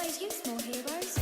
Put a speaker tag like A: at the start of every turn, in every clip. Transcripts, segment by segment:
A: always use more heroes.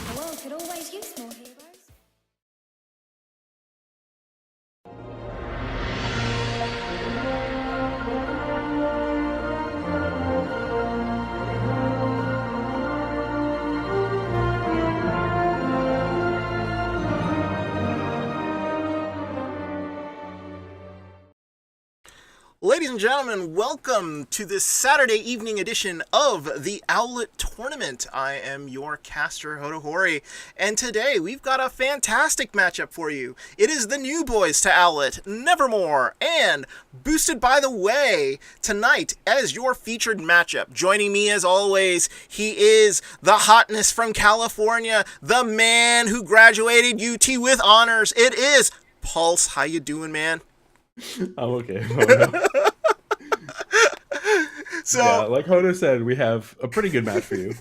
A: The world could always use more heroes.
B: Ladies and gentlemen, welcome to this Saturday evening edition of the Owlet Tournament. I am your caster, Hotohori, and today we've got a fantastic matchup for you. It is the new boys to Owlet, Nevermore, and Boosted by the Way, tonight as your featured matchup. Joining me as always, he is the hotness from California, the man who graduated UT with honors. It is Pulse. How you doing, man?
C: I'm okay. Oh, no.
B: So,
C: yeah, like Hodo said, we have a pretty good match for you.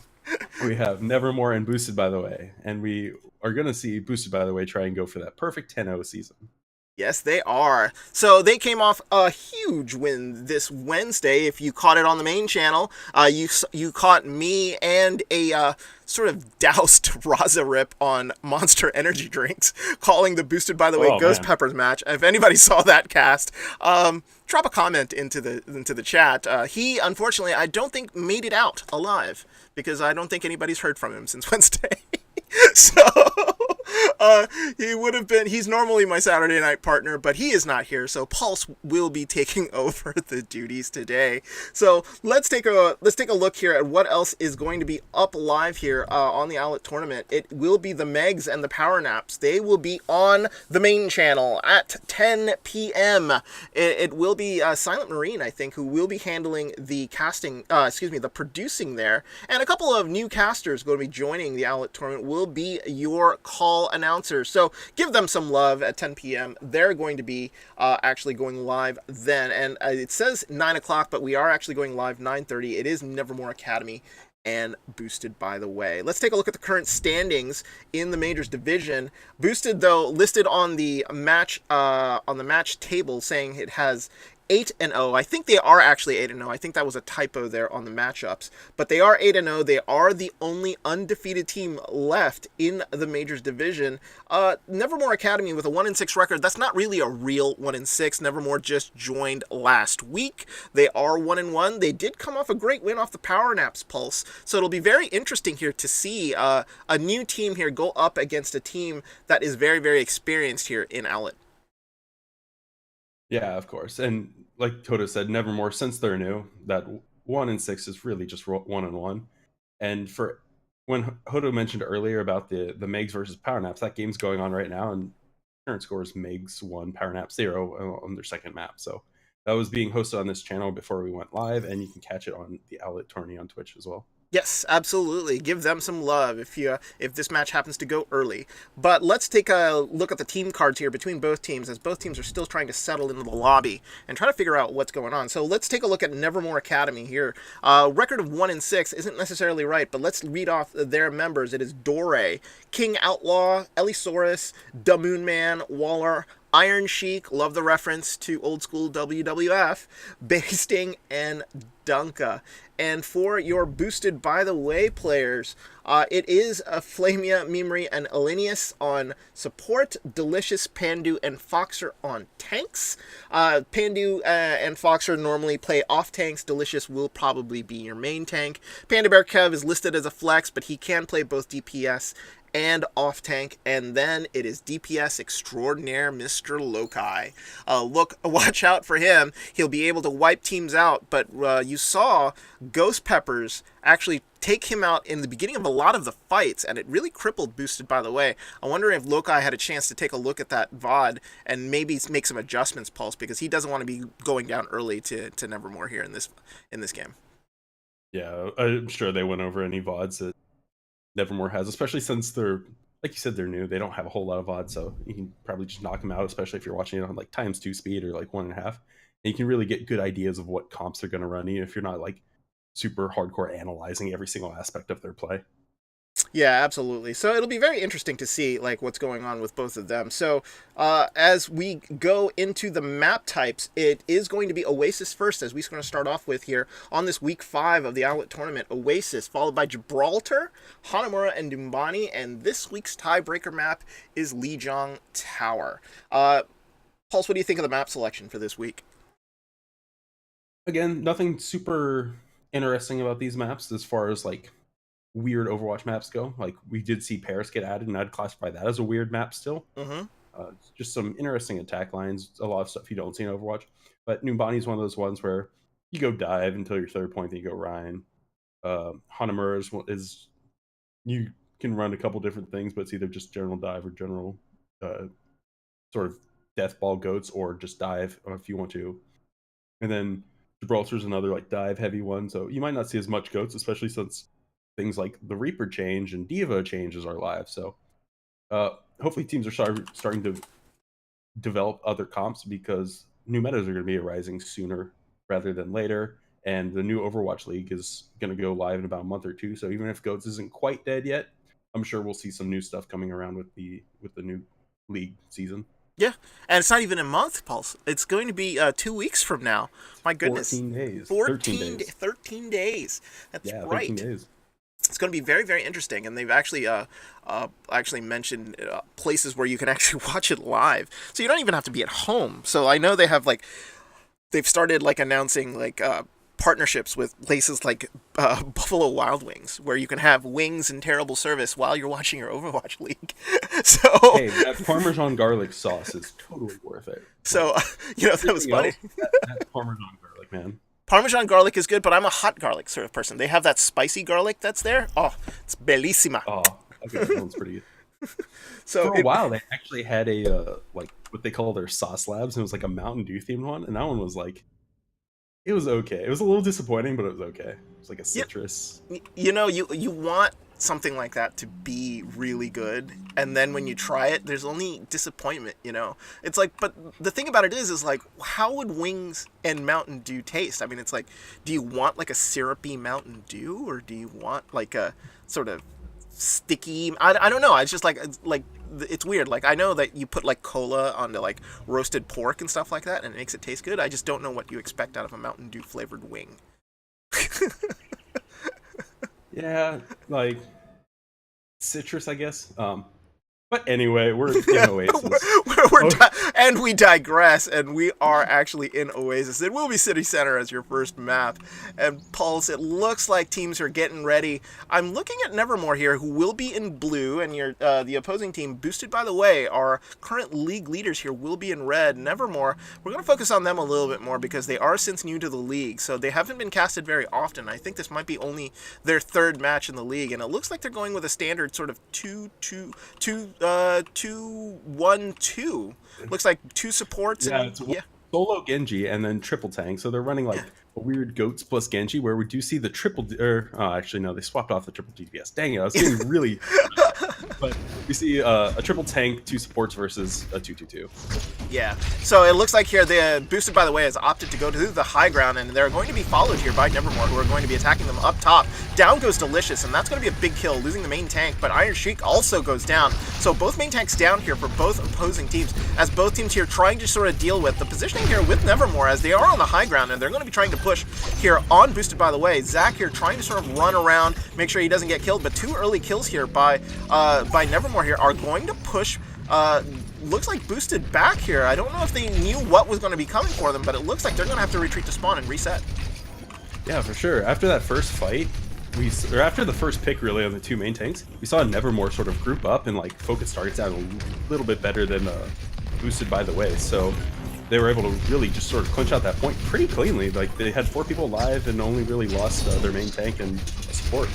C: We have Nevermore and Boosted by the Way, and we are going to see Boosted by the Way try and go for that perfect 10-0 season.
B: Yes, they are. So they came off a huge win this Wednesday. If you caught it on the main channel, you caught me and a sort of doused Raza rip on Monster Energy drinks, calling the Boosted by the Way Ghost Peppers match. If anybody saw that cast, drop a comment into the chat. He unfortunately, I don't think, made it out alive because I don't think anybody's heard from him since Wednesday. So he would have been, he's normally my Saturday night partner, but he is not here, so Pulse will be taking over the duties today. So let's take a look here at what else is going to be up live here on the Owlet Tournament. It will be the Megs and the Power Naps. They will be on the main channel at 10 p.m. It will be Silent Marine, I think, who will be handling the casting, the producing there, and a couple of new casters going to be joining the Owlet Tournament will be your call announcers. So give them some love at 10 p.m. They're going to be actually going live then. And it says 9 o'clock, but we are actually going live 9:30. It is Nevermore Academy and Boosted by the Way. Let's take a look at the current standings in the Majors division. Boosted, though, listed on the match table, saying it has 8-0. I think they are actually 8-0. I think that was a typo there on the matchups. But they are 8-0. They are the only undefeated team left in the Majors division. Nevermore Academy with a 1-6 record. That's not really a real 1-6. Nevermore just joined last week. They are 1-1. They did come off a great win off the Power Naps Pulse. So it'll be very interesting here to see a new team here go up against a team that is very, very experienced here in Owlet.
C: Yeah, of course. And like Toto said, Nevermore, since they're new, that 1-6 is really just 1-1. And for when Hodo mentioned earlier about the Megs versus Power Naps, that game's going on right now, and current score is Megs 1, Power Naps 0 on their second map. So that was being hosted on this channel before we went live, and you can catch it on the Owlet tourney on Twitch as well.
B: Yes, absolutely. Give them some love if this match happens to go early. But let's take a look at the team cards here between both teams, as both teams are still trying to settle into the lobby and try to figure out what's going on. So let's take a look at Nevermore Academy here. Record of 1-6 isn't necessarily right, but let's read off their members. It is Dore, King Outlaw, Elisaurus, Da Moon Man, Waller, Iron Sheik, love the reference to old school WWF, Basting, and Dunka. And for your boosted by the way players, it is a Flamia, Mimri, and Elenius on support, Delicious, Pandu, and Foxer on tanks. Pandu and Foxer normally play off tanks. Delicious will probably be your main tank. Panda Bear Kev is listed as a flex, but he can play both DPS and off tank, and then it is DPS extraordinaire Mr. Lokai. Watch out for him. He'll be able to wipe teams out, but you saw Ghost Peppers actually take him out in the beginning of a lot of the fights, and it really crippled Boosted by the way. I wonder if Lokai had a chance to take a look at that VOD and maybe make some adjustments, Pulse, because he doesn't want to be going down early to Nevermore here in this game.
C: Yeah, I'm sure they went over any VODs that Nevermore has, especially since they're, like you said, they're new. They don't have a whole lot of VOD, so you can probably just knock them out, especially if you're watching it on like ×2 speed or like 1.5. And you can really get good ideas of what comps they're going to run, even if you're not like super hardcore analyzing every single aspect of their play.
B: Yeah, absolutely. So it'll be very interesting to see like what's going on with both of them. So as we go into the map types, it is going to be Oasis first, as we're going to start off with here on this week 5 of the Owlet tournament. Oasis, followed by Gibraltar, Hanamura, and Numbani. And this week's tiebreaker map is Lijiang Tower. Pulse, what do you think of the map selection for this week?
C: Again, nothing super interesting about these maps as far as like weird Overwatch maps go. Like we did see Paris get added, and I'd classify that as a weird map still. Just some interesting attack lines, a lot of stuff you don't see in Overwatch. But Numbani is one of those ones where you go dive until your third point, then you go Ryan. Hanamura is you can run a couple different things, but it's either just general dive or general sort of death ball goats, or just dive if you want to. And then Gibraltar's another like dive heavy one, so you might not see as much goats, especially since things like the Reaper change and Diva changes are live. So hopefully teams are starting to develop other comps, because new metas are going to be arising sooner rather than later. And the new Overwatch League is going to go live in about a month or two. So even if Goats isn't quite dead yet, I'm sure we'll see some new stuff coming around with the new league season.
B: Yeah, and it's not even a month, Pulse. It's going to be 2 weeks from now. My goodness.
C: 14 days.
B: 13 days. That's right.
C: 13 days.
B: It's going to be very, very interesting, and they've actually mentioned places where you can actually watch it live. So you don't even have to be at home. So I know they've started like announcing like partnerships with places like Buffalo Wild Wings, where you can have wings and terrible service while you're watching your Overwatch League. So
C: hey, that Parmesan garlic sauce is totally worth it.
B: So that was funny.
C: That Parmesan garlic, man.
B: Parmesan garlic is good, but I'm a hot garlic sort of person. They have that spicy garlic that's there. Oh, it's bellissima.
C: Oh, okay, that one's pretty good.
B: So
C: for a while, they actually had a like what they call their sauce labs, and it was like a Mountain Dew themed one, and that one was like, it was okay. It was a little disappointing, but it was okay. It was like a citrus.
B: You want something like that to be really good, and then when you try it, there's only disappointment. It's like, but the thing about it is like, how would wings and Mountain Dew taste? I mean, it's like, do you want like a syrupy Mountain Dew, or do you want like a sort of sticky? I don't know. It's just like it's weird. Like, I know that you put like cola onto like roasted pork and stuff like that, and it makes it taste good. I just don't know what you expect out of a Mountain Dew flavored wing.
C: Yeah, like citrus, I guess. But anyway, we're in Oasis.
B: And we digress, and we are actually in Oasis. It will be City Center as your first map. And Pulse, it looks like teams are getting ready. I'm looking at Nevermore here, who will be in blue, and the opposing team, Boosted by the Way, our current league leaders here, will be in red. Nevermore, we're going to focus on them a little bit more because they are since new to the league, so they haven't been casted very often. I think this might be only their third match in the league, and it looks like they're going with a standard sort of 2-1-2. Looks like two supports.
C: Yeah, it's solo Genji and then triple tank. So they're running like a weird goats plus Genji, where we do see the triple. Actually, no, they swapped off the triple DPS. Dang it, I was getting really. But we see a triple tank, two supports versus a 2-2-2.
B: Yeah. So it looks like here the Boosted by the Way has opted to go to the high ground, and they're going to be followed here by Nevermore, who are going to be attacking them up top. Down goes Delicious, and that's going to be a big kill, losing the main tank, but Iron Sheik also goes down. So both main tanks down here for both opposing teams, as both teams here trying to sort of deal with the positioning here with Nevermore, as they are on the high ground, and they're going to be trying to push here on Boosted by the Way. Zach here trying to sort of run around, make sure he doesn't get killed, but two early kills here by Nevermore here are going to push looks like Boosted back here. I don't know if they knew what was going to be coming for them, but it looks like they're going to have to retreat to spawn and reset.
C: Yeah, for sure. After that first fight, after the first pick really on the two main tanks, we saw Nevermore sort of group up and like focus targets out a little bit better than Boosted by the Way. So they were able to really just sort of clinch out that point pretty cleanly. Like they had 4 people alive and only really lost their main tank and support.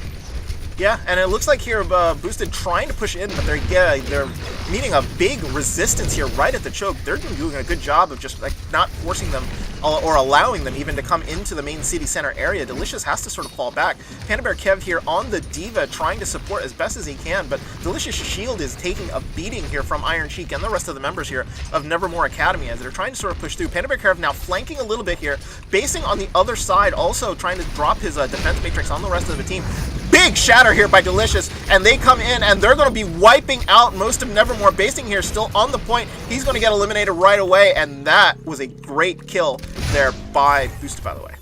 B: Yeah, and it looks like here Boosted trying to push in, but they're meeting a big resistance here right at the choke. They're doing a good job of just like not forcing them or allowing them even to come into the main city center area. Delicious has to sort of fall back. Panda Bear Kev here on the Diva trying to support as best as he can, but Delicious' shield is taking a beating here from Iron Sheik and the rest of the members here of Nevermore Academy as they're trying to sort of push through. Panda Bear Kev now flanking a little bit here, basing on the other side, also trying to drop his defense matrix on the rest of the team. Big shatter here by Delicious, and they come in and they're going to be wiping out most of Nevermore. Basing here still on the point. He's going to get eliminated right away, and that was a great kill there by Boosted by the Way.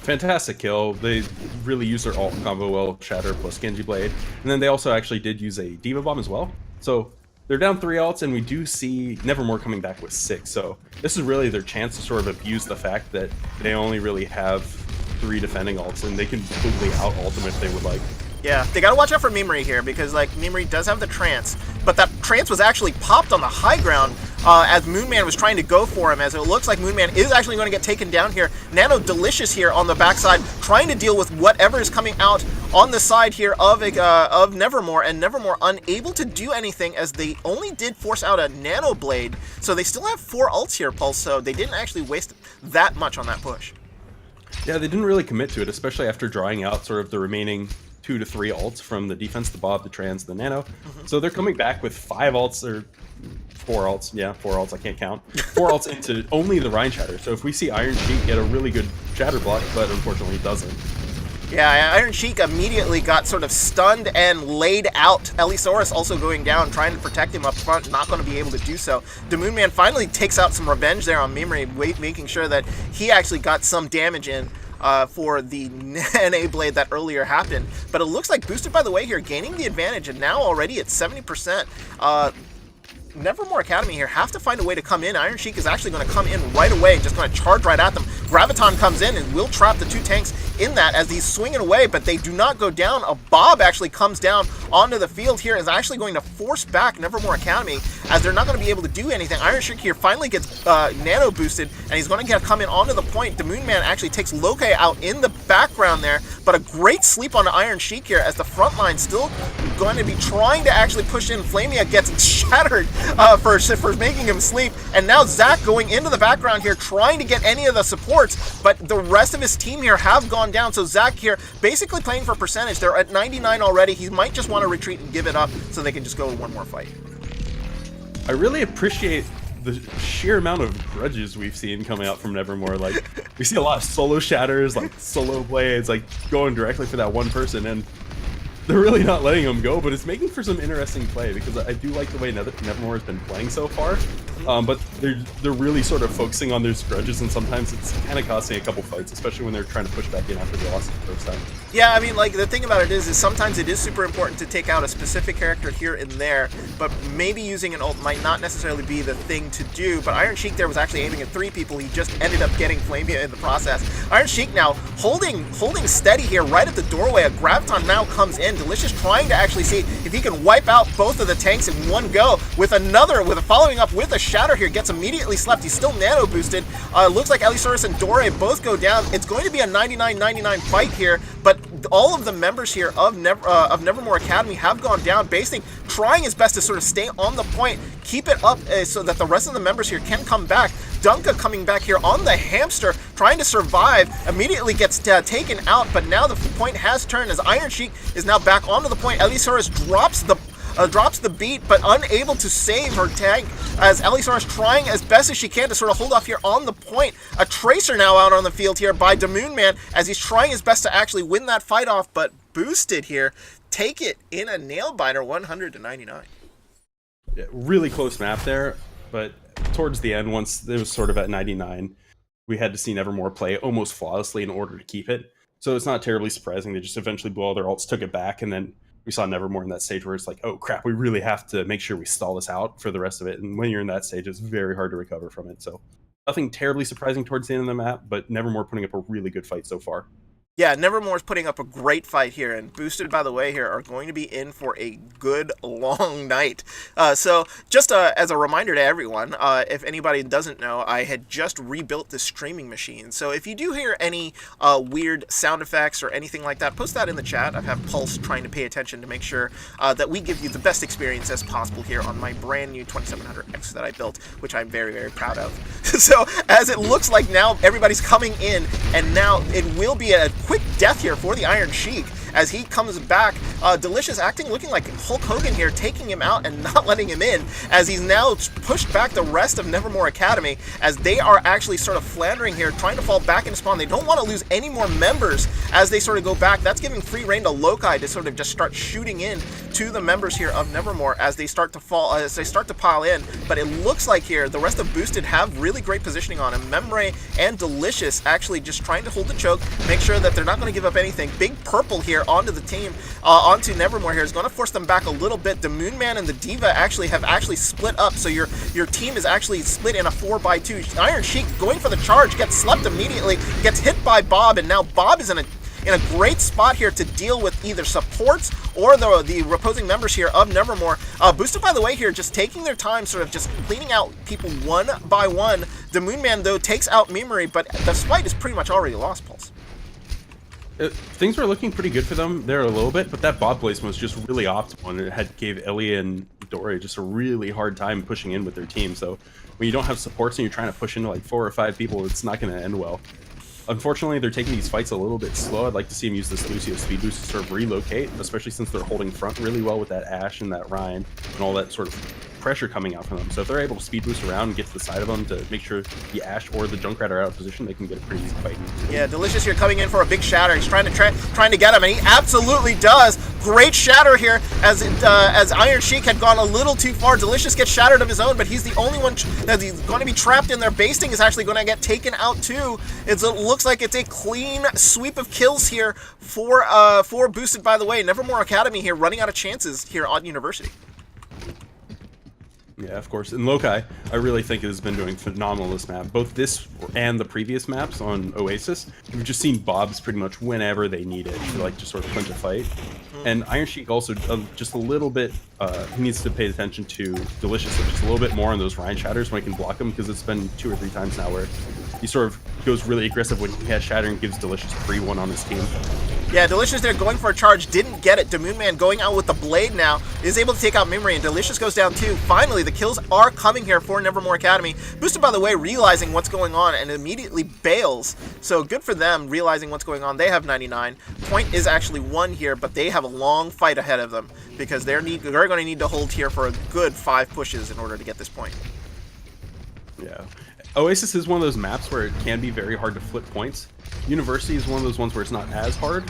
C: Fantastic kill. They really used their ult combo well, Shatter plus Genji Blade, and then they also actually did use a Diva Bomb as well. So they're down 3 ults, and we do see Nevermore coming back with 6. So this is really their chance to sort of abuse the fact that they only really have 3 defending ults, and they can completely out ult them if they would like.
B: Yeah, they gotta watch out for Mimri here, because like Mimri does have the trance, but that trance was actually popped on the high ground as Moonman was trying to go for him, as it looks like Moonman is actually going to get taken down here. Nano Delicious here on the backside, trying to deal with whatever is coming out on the side here of Nevermore, and Nevermore unable to do anything as they only did force out a Nano Blade, so they still have 4 ults here, Pulse, so they didn't actually waste that much on that push.
C: Yeah, they didn't really commit to it, especially after drawing out sort of the remaining 2 to 3 ults from the defense, the Bob, the Trans, the Nano. So they're coming back with 5 ults, or 4 ults. Yeah, 4 ults, I can't count. 4 ults into only the Rhine Shatter. So if we see Iron Sheik get a really good Shatter block, but unfortunately it doesn't.
B: Yeah, Iron Sheik immediately got sort of stunned and laid out. Elisaurus also going down, trying to protect him up front, not going to be able to do so. The Moonman finally takes out some revenge there on Mimri, making sure that he actually got some damage in for the NA Blade that earlier happened. But it looks like Boosted by the Way here, gaining the advantage, and now already at 70%. Nevermore Academy here have to find a way to come in. Iron Sheik is actually going to come in right away and just going to charge right at them. Graviton comes in and will trap the 2 tanks in that as he's swinging away, but they do not go down. A Bob actually comes down onto the field here, is actually going to force back Nevermore Academy as they're not going to be able to do anything. Iron Sheik here finally gets nano boosted, and he's going to come in onto the point. The Moonman actually takes Loke out in the background there, but a great sleep on Iron Sheik here as the front line still going to be trying to actually push in. Flamia gets shattered for making him sleep, and now Zach going into the background here trying to get any of the supports, but the rest of his team here have gone down. So Zach here basically playing for percentage. They're at 99 already. He might just want to retreat and give it up so they can just go one more fight.
C: I really appreciate the sheer amount of grudges we've seen coming out from Nevermore. Like, we see a lot of solo shatters, like solo blades, like going directly for that one person, and they're really not letting him go, but it's making for some interesting play because I do like the way Nevermore has been playing so far. But they're really sort of focusing on their grudges, and sometimes it's kind of costing a couple fights, especially when they're trying to push back in after they lost it the first time.
B: Yeah, I mean, like, the thing about it is sometimes it is super important to take out a specific character here and there, but maybe using an ult might not necessarily be the thing to do. But Iron Sheik there was actually aiming at 3 people. He just ended up getting Flamia in the process. Iron Sheik now holding steady here right at the doorway. A Graviton now comes in. Delicious trying to actually see if he can wipe out both of the tanks in one go with a following up with a Shatter here. Gets immediately slept. He's still nano boosted. Looks like Elisaurus and Dore both go down. It's going to be a 99-99 fight here, but all of the members here of Nevermore Academy have gone down. Basting trying his best to sort of stay on the point, keep it up so that the rest of the members here can come back. Dunka coming back here on the hamster, trying to survive, immediately gets taken out, but now the point has turned as Iron Sheik is now back onto the point. Elisaurus drops the beat, but unable to save her tank as Elisaurus trying as best as she can to sort of hold off here on the point. A Tracer now out on the field here by Moonman as he's trying his best to actually win that fight off, but boosted here. Take it in a nail biter, 100-99.
C: Yeah, really close map there, but towards the end, once it was sort of at 99, we had to see Nevermore play almost flawlessly in order to keep it. So it's not terribly surprising. They just eventually blew all their ults, took it back, and then we saw Nevermore in that stage where it's like, oh crap, we really have to make sure we stall this out for the rest of it. And when you're in that stage, it's very hard to recover from it. So nothing terribly surprising towards the end of the map, but Nevermore putting up a really good fight so far.
B: Yeah, Nevermore's putting up a great fight here, and Boosted, by the way, here are going to be in for a good long night. So just as a reminder to everyone, if anybody doesn't know, I had just rebuilt this streaming machine. So if you do hear any weird sound effects or anything like that, post that in the chat. I have Pulse trying to pay attention to make sure that we give you the best experience as possible here on my brand new 2700X that I built, which I'm very, very proud of. So as it looks like now everybody's coming in, and now it will be a quick death here for the Iron Sheik as he comes back. Delicious acting, looking like Hulk Hogan here, taking him out and not letting him in, as he's now pushed back the rest of Nevermore Academy, as they are actually sort of floundering here, trying to fall back into spawn. They don't want to lose any more members as they sort of go back. That's giving free reign to Lokai to sort of just start shooting in to the members here of Nevermore as they start to fall, as they start to pile in. But it looks like here the rest of Boosted have really great positioning on him. Memre and Delicious actually just trying to hold the choke, make sure that they're not going to give up anything. Big Purple here onto the team, onto Nevermore here, is going to force them back a little bit. The Moonman and the Diva have split up, so your team is actually split in a 4x2. Iron Sheik going for the charge, gets slept immediately, gets hit by Bob, and now Bob is in a great spot here to deal with either supports or the opposing members here of Nevermore. Boosted, by the way, here just taking their time, sort of just cleaning out people one by one. The Moonman, though, takes out Memory, but the fight is pretty much already lost, Pulse.
C: Things were looking pretty good for them there a little bit, but that bot placement was just really optimal, and it gave Ellie and Dore just a really hard time pushing in with their team. So when you don't have supports and you're trying to push into like 4 or 5 people, it's not going to end well. Unfortunately, they're taking these fights a little bit slow. I'd like to see him use this Lucio speed boost to sort of relocate, especially since they're holding front really well with that Ashe and that Ryan and all that sort of pressure coming out from them. So if they're able to speed boost around and get to the side of them to make sure the Ashe or the Junkrat are out of position, they can get a pretty easy fight.
B: Yeah, Delicious here coming in for a big shatter. He's trying to get him, and he absolutely does. Great shatter here as Iron Sheik had gone a little too far. Delicious gets shattered of his own, but he's the only one that's going to be trapped in there. Basting is actually going to get taken out too. It looks like it's a clean sweep of kills here for Boosted, by the way. Nevermore Academy here running out of chances here on University.
C: Yeah, of course. And Lokai, I really think has been doing phenomenal this map. Both this and the previous maps on Oasis, we've just seen Bobs pretty much whenever they need it to like just sort of clinch a fight. And Iron Sheik also just a little bit, he needs to pay attention to Delicious just a little bit more on those Ryan shatters when he can block them, because it's been 2 or 3 times now where he sort of goes really aggressive when he has shatter and gives Delicious free one on his team.
B: Yeah, Delicious there going for a charge, didn't get it. Moonman going out with the blade now, is able to take out Memory, and Delicious goes down too. Finally, the kills are coming here for Nevermore Academy. Boosted, by the way, realizing what's going on and immediately bails. So good for them realizing what's going on. They have 99. Point is actually 1 here, but they have a long fight ahead of them because they're going to need to hold here for a good 5 pushes in order to get this point.
C: Yeah, Oasis is one of those maps where it can be very hard to flip points. University is one of those ones where it's not as hard,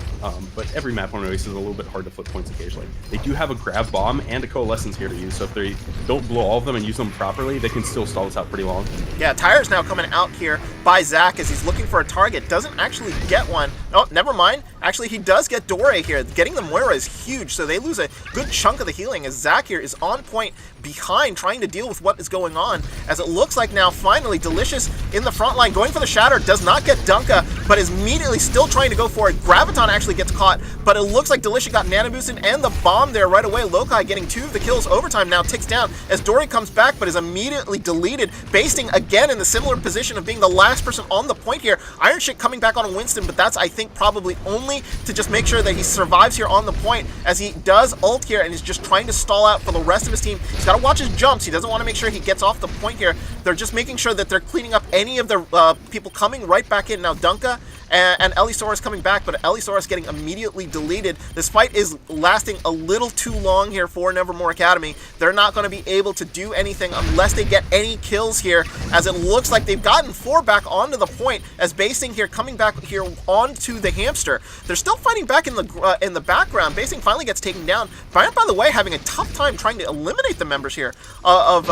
C: but every map on Oasis is a little bit hard to flip points occasionally. They do have a grab bomb and a coalescence here to use, so if they don't blow all of them and use them properly, they can still stall this out pretty long.
B: Yeah, Tire's now coming out here by Zach as he's looking for a target. Doesn't actually get one. Oh, never mind. Actually, he does get Dore here. Getting the Moira is huge, so they lose a good chunk of the healing as Zach here is on point behind, trying to deal with what is going on, as it looks like now finally Delicious in the front line going for the Shatter, does not get Dunka, but is immediately still trying to go for it. Graviton actually gets caught, but it looks like Delicious got nano boosted and the bomb there right away. Lokai getting 2 of the kills. Overtime now ticks down as Dory comes back, but is immediately deleted. Basting again in the similar position of being the last person on the point here. Iron Shit coming back on Winston, but that's, I think, probably only to just make sure that he survives here on the point, as he does ult here and is just trying to stall out for the rest of his team. He's got to watch his jumps. He doesn't want to make sure he gets off the point here. They're just making sure that they're cleaning up any of their people coming right back in. Now Dunka and Elisaurus coming back, but Elisaurus getting immediately deleted. This fight is lasting a little too long here for Nevermore Academy. They're not going to be able to do anything unless they get any kills here, as it looks like they've gotten 4 back onto the point, as Basing here coming back here onto the Hamster. They're still fighting back in the background. Basing finally gets taken down. Bryant, by the way, having a tough time trying to eliminate the members here of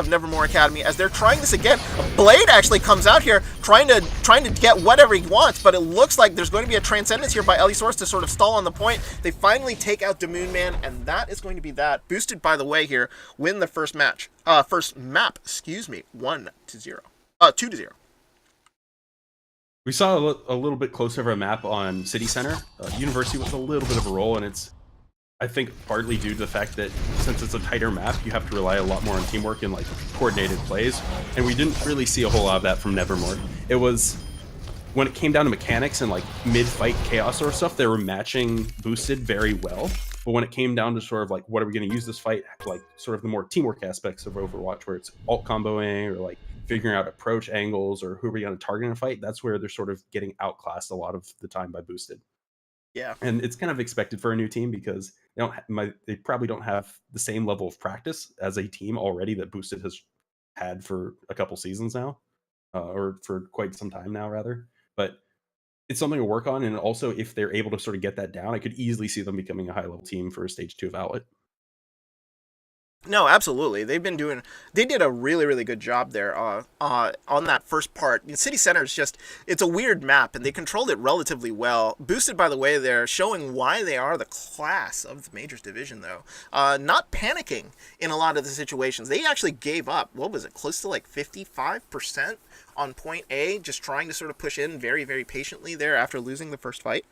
B: Nevermore Academy, as they're trying this again. Blade actually comes out here trying to get whatever he wants, but it looks like there's going to be a Transcendence here by Elisaurus to sort of stall on the point. They finally take out Demoon Man, and that is going to be that. Boosted, by the way, here win the first match, first map, excuse me, 1-0, 2-0.
C: We saw a little bit closer of a map on City Center. University was a little bit of a roll, and it's, I think, partly due to the fact that since it's a tighter map, you have to rely a lot more on teamwork and like coordinated plays, and we didn't really see a whole lot of that from Nevermore. It was, when it came down to mechanics and like mid-fight chaos or stuff, they were matching Boosted very well. But when it came down to sort of like, what are we going to use this fight, like sort of the more teamwork aspects of Overwatch, where it's alt comboing or like figuring out approach angles or who are we going to target in a fight, that's where they're sort of getting outclassed a lot of the time by Boosted.
B: Yeah,
C: and it's kind of expected for a new team because they probably don't have the same level of practice as a team already that Boosted has had for a couple seasons now, or for quite some time now, rather. But it's something to work on, and also if they're able to sort of get that down, I could easily see them becoming a high-level team for Stage 2 of Owlet.
B: No, absolutely. They did a really, really good job there on that first part. City Center is just, it's a weird map, and they controlled it relatively well. Boosted, by the way, they're showing why they are the class of the Majors Division, though. Not panicking in a lot of the situations. They actually gave up, what was it, close to like 55% on point A, just trying to sort of push in very, very patiently there after losing the first fight.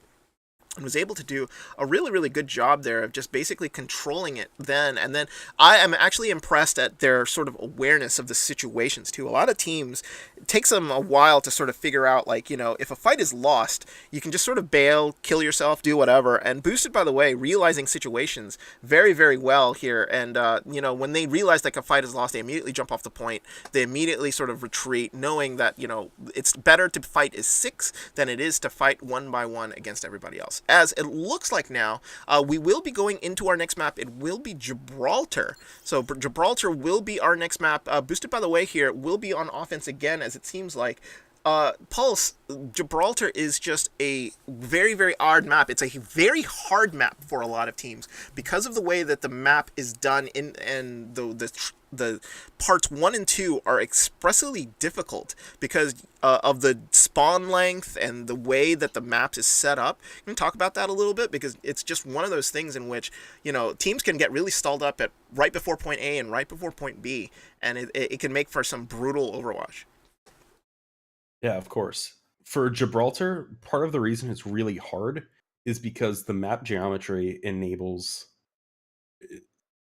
B: And was able to do a really, really good job there of just basically controlling it then. And then I am actually impressed at their sort of awareness of the situations too. A lot of teams, it takes them a while to sort of figure out, like, you know, if a fight is lost, you can just sort of bail, kill yourself, do whatever. And Boosted, by the way, realizing situations very, very well here. And, you know, when they realize like a fight is lost, they immediately jump off the point. They immediately sort of retreat, knowing that, you know, it's better to fight as 6 than it is to fight 1 by 1 against everybody else. As it looks like now, we will be going into our next map. It will be Gibraltar. So Gibraltar will be our next map. Boosted, by the way, here will be on offense again, as it seems like. Pulse, Gibraltar is just a very, very odd map. It's a very hard map for a lot of teams because of the way that the map is done and the parts 1 and 2 are expressly difficult because of the spawn length and the way that the map is set up. Can we talk about that a little bit? Because it's just one of those things in which, you know, teams can get really stalled up at right before point A and right before point B, and it can make for some brutal Overwatch.
C: Yeah, of course. For Gibraltar, part of the reason it's really hard is because the map geometry enables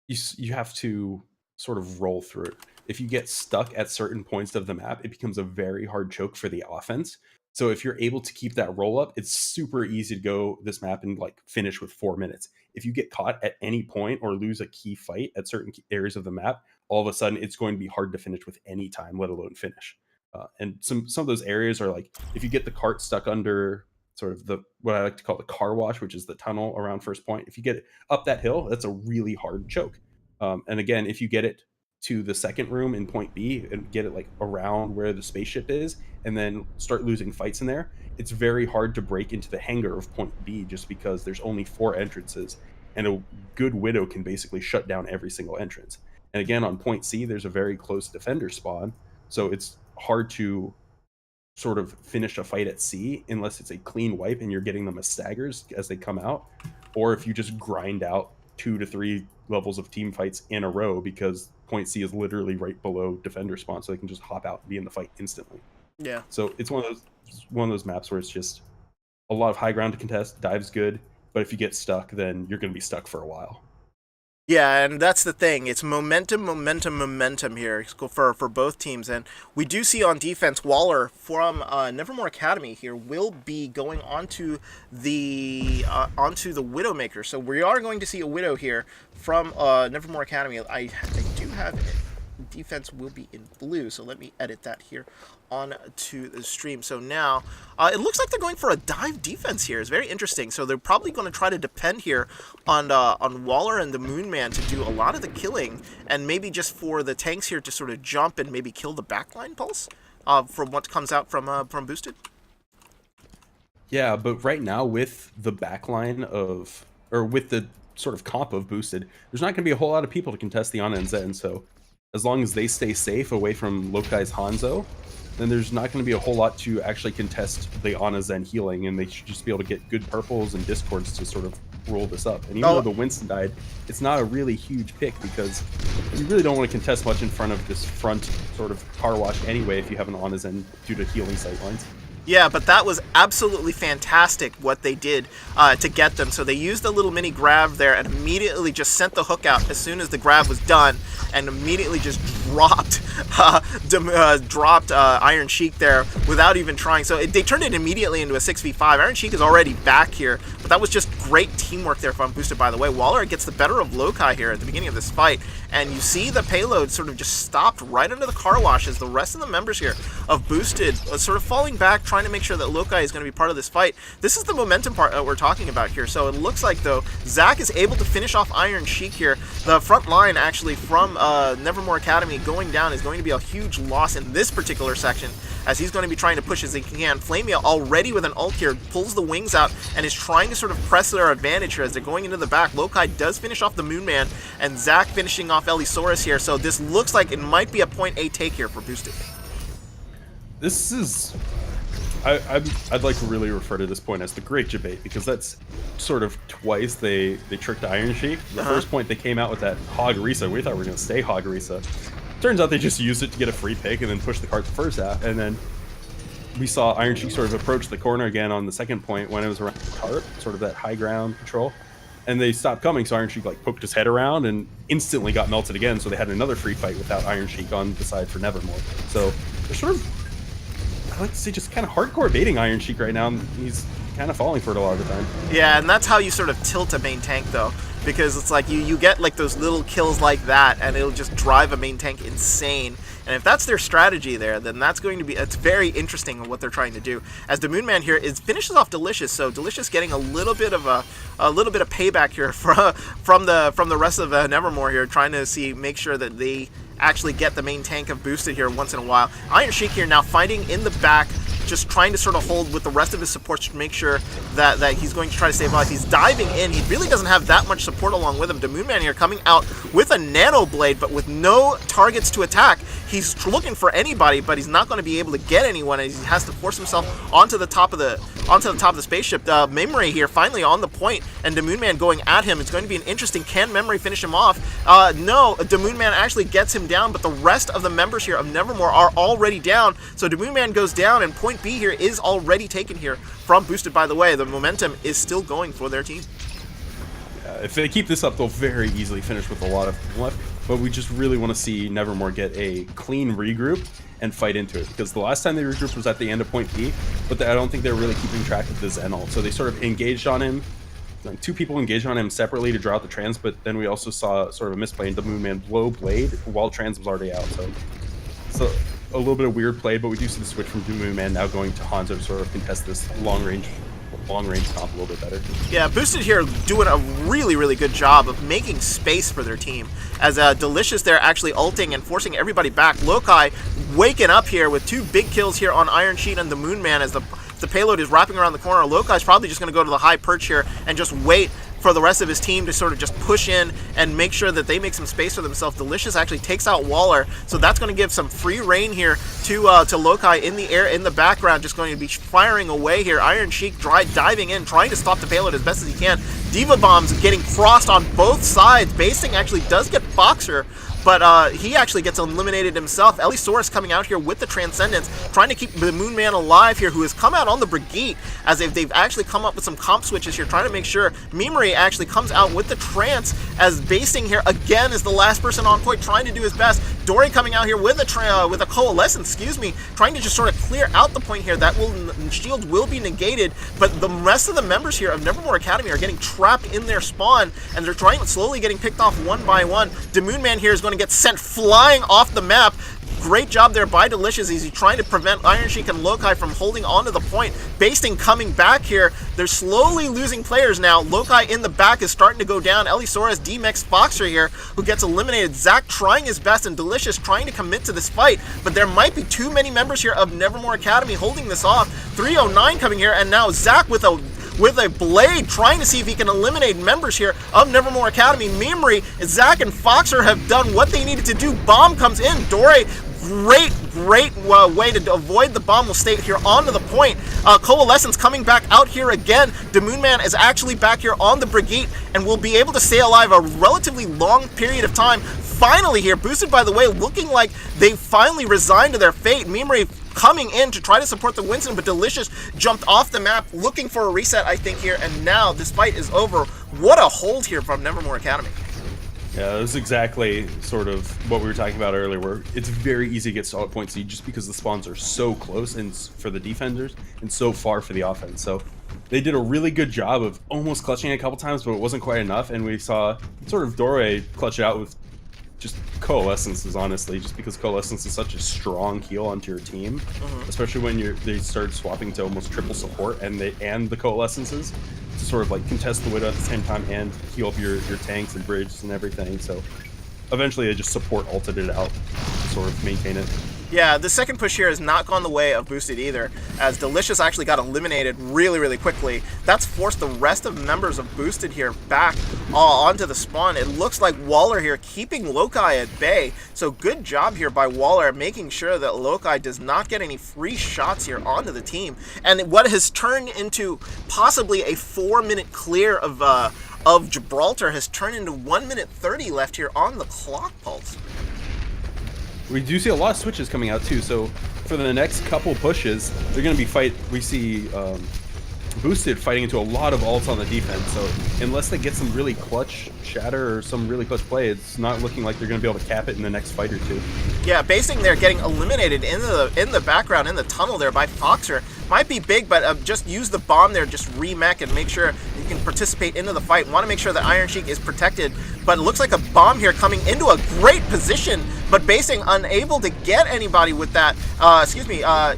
C: you have to sort of roll through it. If you get stuck at certain points of the map, it becomes a very hard choke for the offense. So if you're able to keep that roll up, it's super easy to go this map and like finish with 4 minutes. If you get caught at any point or lose a key fight at certain areas of the map, all of a sudden it's going to be hard to finish with any time, let alone finish. And some of those areas are like, if you get the cart stuck under sort of what I like to call the car wash, which is the tunnel around first point, if you get it up that hill, that's a really hard choke. And again, if you get it to the second room in point B and get it like around where the spaceship is, and then start losing fights in there, it's very hard to break into the hangar of point B just because there's only 4 entrances, and a good Widow can basically shut down every single entrance. And again, on point C, there's a very close defender spawn, so it's hard to sort of finish a fight at C unless it's a clean wipe and you're getting them as staggers as they come out, or if you just grind out 2 to 3 levels of team fights in a row, because point C is literally right below defender spawn, so they can just hop out and be in the fight instantly.
B: Yeah.
C: So it's one of those maps where it's just a lot of high ground to contest. Dive's good, but if you get stuck, then you're going to be stuck for a while.
B: Yeah, and that's the thing. It's momentum here for both teams. And we do see on defense, Waller from Nevermore Academy here will be going onto the Widowmaker. So we are going to see a Widow here from Nevermore Academy. I do have it. Defense will be in blue, so let me edit that here on to the stream. So now it looks like they're going for a dive defense here. It's very interesting. So they're probably going to try to depend here on Waller and the Moonman to do a lot of the killing, and maybe just for the tanks here to sort of jump and maybe kill the backline pulse from what comes out from Boosted.
C: Yeah, but right now with the backline or with the sort of comp of Boosted, there's not going to be a whole lot of people to contest the Ana and Zen. So as long as they stay safe away from Lokai's Hanzo, then there's not going to be a whole lot to actually contest the Ana Zen healing, and they should just be able to get good purples and discords to sort of roll this up. And even though the Winston died, it's not a really huge pick because you really don't want to contest much in front of this front sort of car wash anyway if you have an Ana Zen due to healing sightlines.
B: Yeah, but that was absolutely fantastic what they did to get them. So they used the little mini grab there and immediately just sent the hook out as soon as the grab was done, and immediately just dropped Iron Sheik there without even trying. So they turned it immediately into a 6v5. Iron Sheik is already back here, but that was just great teamwork there from Boosted, by the way. Waller gets the better of Lokai here at the beginning of this fight, and you see the payload sort of just stopped right under the car wash as the rest of the members here of Boosted sort of falling back, trying to make sure that Lokai is going to be part of this fight. This is the momentum part that we're talking about here. So it looks like, though, Zach is able to finish off Iron Sheik here. The front line, actually, from Nevermore Academy going down is going to be a huge loss in this particular section, as he's going to be trying to push as he can. Flamia already with an ult here, pulls the wings out and is trying to sort of press their advantage here as they're going into the back. Lokai does finish off the Moonman, and Zach finishing off Elisaurus here. So this looks like it might be a point A take here for Boosted.
C: This is... I'd like to really refer to this point as the Great Debate, because that's sort of twice they tricked Iron Sheik. The first point they came out with that Hog Risa. We thought we were going to stay Hog Risa. Turns out they just used it to get a free pick and then push the cart the first half. And then we saw Iron Sheik sort of approach the corner again on the second point when it was around the cart, sort of that high ground control. And they stopped coming, so Iron Sheik like poked his head around and instantly got melted again. So they had another free fight without Iron Sheik on the side for Nevermore. So they're sort of, I like to say, just kind of hardcore baiting Iron Sheik right now, and he's kind of falling for it a lot of the time.
B: Yeah, and that's how you sort of tilt a main tank, though, because it's like you get like those little kills like that, and it'll just drive a main tank insane. And if that's their strategy there, then that's going to be, it's very interesting what they're trying to do. As the Moonman here finishes off Delicious, so Delicious getting a little bit of payback here from the rest of Nevermore here, trying to make sure that they actually get the main tank of Boosted here once in a while. Iron Sheik here now fighting in the back, just trying to sort of hold with the rest of his supports to make sure that he's going to try to save life. He's diving in. He really doesn't have that much support along with him. The Moonman here coming out with a Nano Blade, but with no targets to attack. He's looking for anybody, but he's not going to be able to get anyone, and he has to force himself onto the top of the spaceship. Memory here finally on the point, and the Moonman going at him. It's going to be an interesting. Can Memory finish him off? No, the Moonman actually gets him down, but the rest of the members here of Nevermore are already down. So the Moonman goes down, and point B here is already taken here from Boosted, by the way. The momentum is still going for their team.
C: If they keep this up, they'll very easily finish with a lot of people left. But we just really want to see Nevermore get a clean regroup and fight into it, because the last time they regrouped was at the end of point B, but I don't think they're really keeping track of the Zen ult. So they sort of engaged on him. Two people engaged on him separately to draw out the trans, but then we also saw sort of a misplay and the Moonman blow Blade while trans was already out. So a little bit of weird play, but we do see the switch from the Moonman now going to Hanzo to sort of contest this long range long range stomp a little bit better.
B: Yeah, Boosted here doing a really, really good job of making space for their team. As Delicious there actually ulting and forcing everybody back. Lokai waking up here with 2 big kills here on Iron Sheet and the Moon Man as the payload is wrapping around the corner. Lokai's probably just going to go to the high perch here and just wait for the rest of his team to sort of just push in and make sure that they make some space for themselves. Delicious actually takes out Waller, so that's going to give some free reign here to Lokai in the air, in the background, just going to be firing away here. Iron Sheik diving in, trying to stop the payload as best as he can. Diva Bombs getting crossed on both sides. Basing actually does get Boxer, but he actually gets eliminated himself. Elisaurus coming out here with the Transcendence, trying to keep the Moon Man alive here, who has come out on the Brigitte, as they've actually come up with some comp switches here, trying to make sure Mimuri actually comes out with the Trance, as Basing here again is the last person on point, trying to do his best. Dory coming out here with a Coalescence, excuse me, trying to just sort of clear out the point here. That shield will be negated, but the rest of the members here of Nevermore Academy are getting trapped in their spawn, and they're slowly getting picked off one by one. The Moon Man here is going to get sent flying off the map. Great job there by Delicious. He's trying to prevent Iron Sheik and Lokai from holding on to the point. Basting coming back here. They're slowly losing players now. Lokai in the back is starting to go down. Elisaurus, D-Mex, Boxer here, who gets eliminated. Zach trying his best, and Delicious trying to commit to this fight, but there might be too many members here of Nevermore Academy holding this off. 309 coming here, and now Zach with a blade, trying to see if he can eliminate members here of Nevermore Academy. Mimuri, Zach, and Foxer have done what they needed to do. Bomb comes in. Dore, great way to avoid the bomb, will stay here onto the point. Coalescence coming back out here again. The Moon Man is actually back here on the Brigitte and will be able to stay alive a relatively long period of time. Finally here, Boosted, by the way, looking like they finally resigned to their fate. Mimuri coming in to try to support the Winston, but Delicious jumped off the map looking for a reset, I think, here, and now this fight is over. What a hold here from Nevermore Academy.
C: Yeah, this is exactly sort of what we were talking about earlier, where it's very easy to get solid point seed just because the spawns are so close and for the defenders and so far for the offense. So they did a really good job of almost clutching it a couple times, but it wasn't quite enough, and we saw sort of Dore clutch it out with just Coalescences, honestly, just because Coalescence is such a strong heal onto your team, especially when they start swapping to almost triple support and the Coalescences to sort of like contest the Widow at the same time and heal up your tanks and bridges and everything. So eventually they just support ulted it out to sort of maintain it.
B: Yeah, the second push here has not gone the way of Boosted either, as Delicious actually got eliminated really quickly. That's forced the rest of members of Boosted here back onto the spawn. It looks like Waller here keeping Lokai at bay, so good job here by Waller, making sure that Lokai does not get any free shots here onto the team. And what has turned into possibly a 4-minute clear of Gibraltar has turned into 1 minute 30 left here on the clock pulse.
C: We do see a lot of switches coming out too, so for the next couple pushes, they're going to be we see Boosted fighting into a lot of ults on the defense, so unless they get some really clutch shatter or some really clutch play, it's not looking like they're going to be able to cap it in the next fight or two. Yeah,
B: Basing there getting eliminated in the background, in the tunnel there by Foxer. Might be big, but just use the bomb there, just remech and make sure you can participate into the fight. Want to make sure that Iron Sheik is protected, but it looks like a bomb here coming into a great position, but Basing unable to get anybody with that.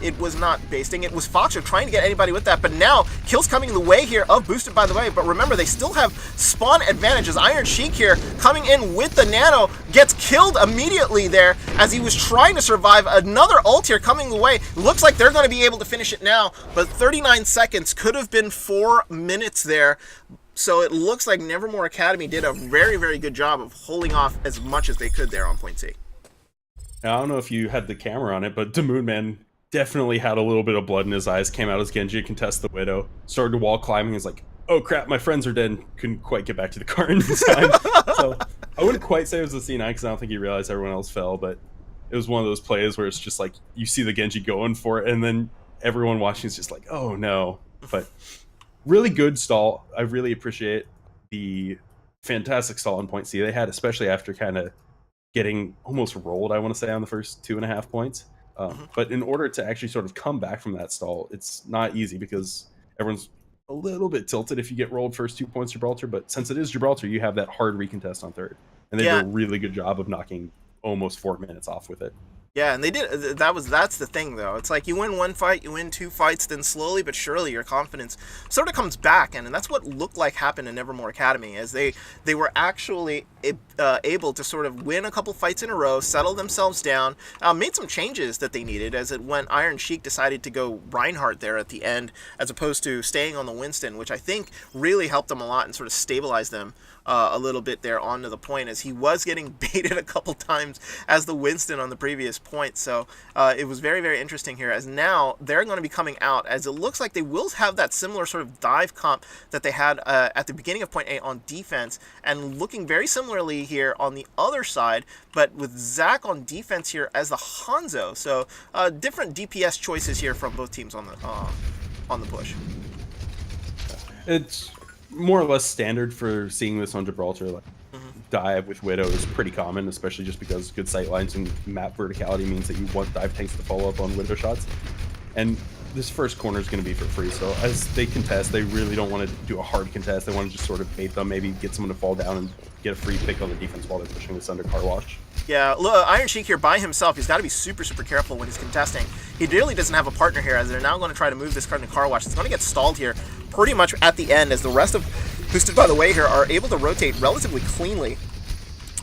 B: It was not Basing, it was Foxer trying to get anybody with that, but now kills coming the way here of Boosted, by the way. But remember, they still have spawn advantages. Iron Sheik here coming in with the nano gets killed immediately there as he was trying to survive. Another ult here coming the way. Looks like they're going to be able to finish it now, but 39 seconds could have been 4 minutes there. So it looks like Nevermore Academy did a very good job of holding off as much as they could there on point C.
C: I don't know if you had the camera on it, but the Moon Man definitely had a little bit of blood in his eyes, came out as Genji to contest the Widow, started to wall climbing. He's like, oh crap, my friends are dead, and couldn't quite get back to the car in time. So I wouldn't quite say it was a C9 because I don't think he realized everyone else fell, but it was one of those plays where it's just like you see the Genji going for it, and then everyone watching is just like, oh no. But really good stall. I really appreciate the fantastic stall on point C they had, especially after kind of getting almost rolled, I want to say, on the first 2.5 points. But in order to actually sort of come back from that stall, it's not easy because everyone's a little bit tilted if you get rolled first 2 points Gibraltar, but since it is Gibraltar, you have that hard recontest on third. And they did a really good job of knocking almost 4 minutes off with it.
B: Yeah, and they did. That's the thing, though. It's like you win one fight, you win two fights, then slowly but surely your confidence sort of comes back, and that's what looked like happened in Nevermore Academy, as they were actually able to sort of win a couple fights in a row, settle themselves down, made some changes that they needed, as it when Iron Sheik decided to go Reinhardt there at the end, as opposed to staying on the Winston, which I think really helped them a lot and sort of stabilized them a little bit there onto the point, as he was getting baited a couple times as the Winston on the previous point. So it was very, very interesting here, as now they're going to be coming out, as it looks like they will have that similar sort of dive comp that they had at the beginning of point A on defense, and looking very similarly here on the other side, but with Zach on defense here as the Hanzo. So different DPS choices here from both teams on the push.
C: It's more or less standard for seeing this on Gibraltar. Like, dive with Widow is pretty common, especially just because good sight lines and map verticality means that you want dive tanks to follow up on Widow shots. And this first corner is going to be for free, so as they contest, they really don't want to do a hard contest. They want to just sort of bait them, maybe get someone to fall down and get a free pick on the defense while they're pushing this under car wash.
B: Yeah, look, Iron Sheik here by himself. He's got to be super, super careful when he's contesting. He really doesn't have a partner here, as they're now going to try to move this card into car wash. It's going to get stalled here pretty much at the end, as the rest of Boosted by the Way here are able to rotate relatively cleanly.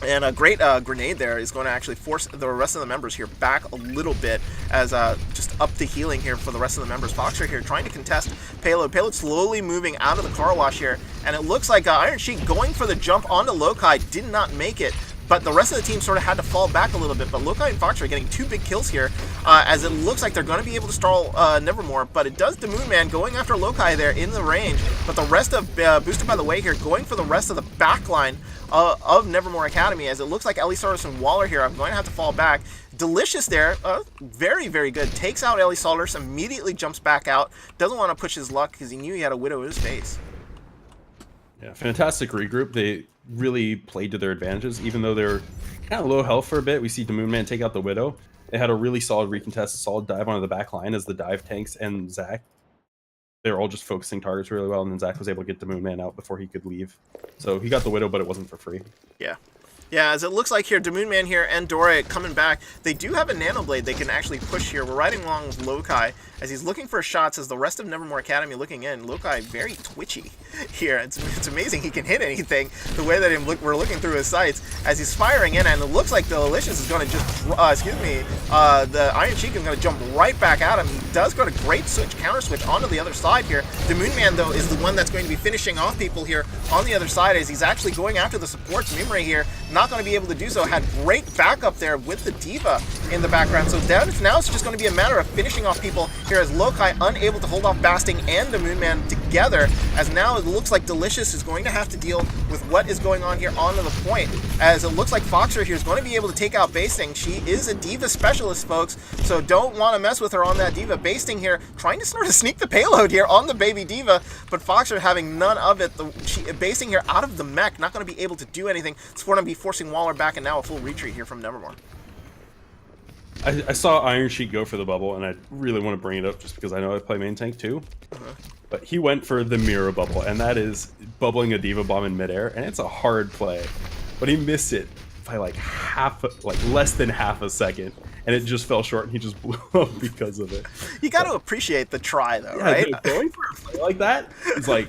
B: And a great grenade there is going to actually force the rest of the members here back a little bit, as just up the healing here for the rest of the members. Foxer here trying to contest Payload. Payload slowly moving out of the car wash here, and it looks like Iron Sheik going for the jump onto Lokai did not make it. But the rest of the team sort of had to fall back a little bit. But Lokai and Foxer are getting two big kills here, as it looks like they're going to be able to stall Nevermore. But it does the Moon Man going after Lokai there in the range. But the rest of Boosted by the Way here going for the rest of the back line of Nevermore Academy, as it looks like Elisaurus and Waller here are going to have to fall back. Delicious there, very, very good. Takes out Elisaurus, immediately jumps back out. Doesn't want to push his luck because he knew he had a Widow in his face.
C: Yeah, fantastic regroup. They really played to their advantages, even though they're kind of low health for a bit. We see the Moon Man take out the Widow. They had a really solid recontest, a solid dive onto the back line, as the dive tanks and Zach, they were all just focusing targets really well, and then Zach was able to get the Moon Man out before he could leave. So he got the Widow, but it wasn't for free.
B: Yeah. Yeah, as it looks like here, Moon Man here and Dora coming back. They do have a Nano Blade they can actually push here. We're riding along with Lokai as he's looking for shots, as the rest of Nevermore Academy looking in. Lokai very twitchy here. It's amazing he can hit anything the way that we're looking through his sights as he's firing in, and it looks like Delicious is going to just, the Iron Sheik is going to jump right back at him. He does go to great switch, counter switch onto the other side here. The Moon Man, though, is the one that's going to be finishing off people here on the other side, as he's actually going after the supports. Mimre here, not going to be able to do so. Had great backup there with the D.Va in the background. So now it's just going to be a matter of finishing off people here, as Lokai unable to hold off Basting and the Moon Man together, as now it looks like Delicious is going to have to deal with what is going on here onto the point, as it looks like Foxer here is going to be able to take out Basting. She is a D.Va specialist, folks, so don't want to mess with her on that D.Va. Basting here trying to sort of sneak the payload here on the baby D.Va, but Foxer having none of it. Basting here out of the mech, not going to be able to do anything. It's going to be forcing Waller back, and now a full retreat here from Nevermore.
C: I saw Iron Sheik go for the bubble, and I really want to bring it up just because I know I play main tank too. But he went for the mirror bubble, and that is bubbling a D.Va bomb in midair, and it's a hard play. But he missed it by like less than half a second, and it just fell short, and he just blew up because of it.
B: You got to appreciate the try, though,
C: yeah,
B: right?
C: Dude, going for a play like that is like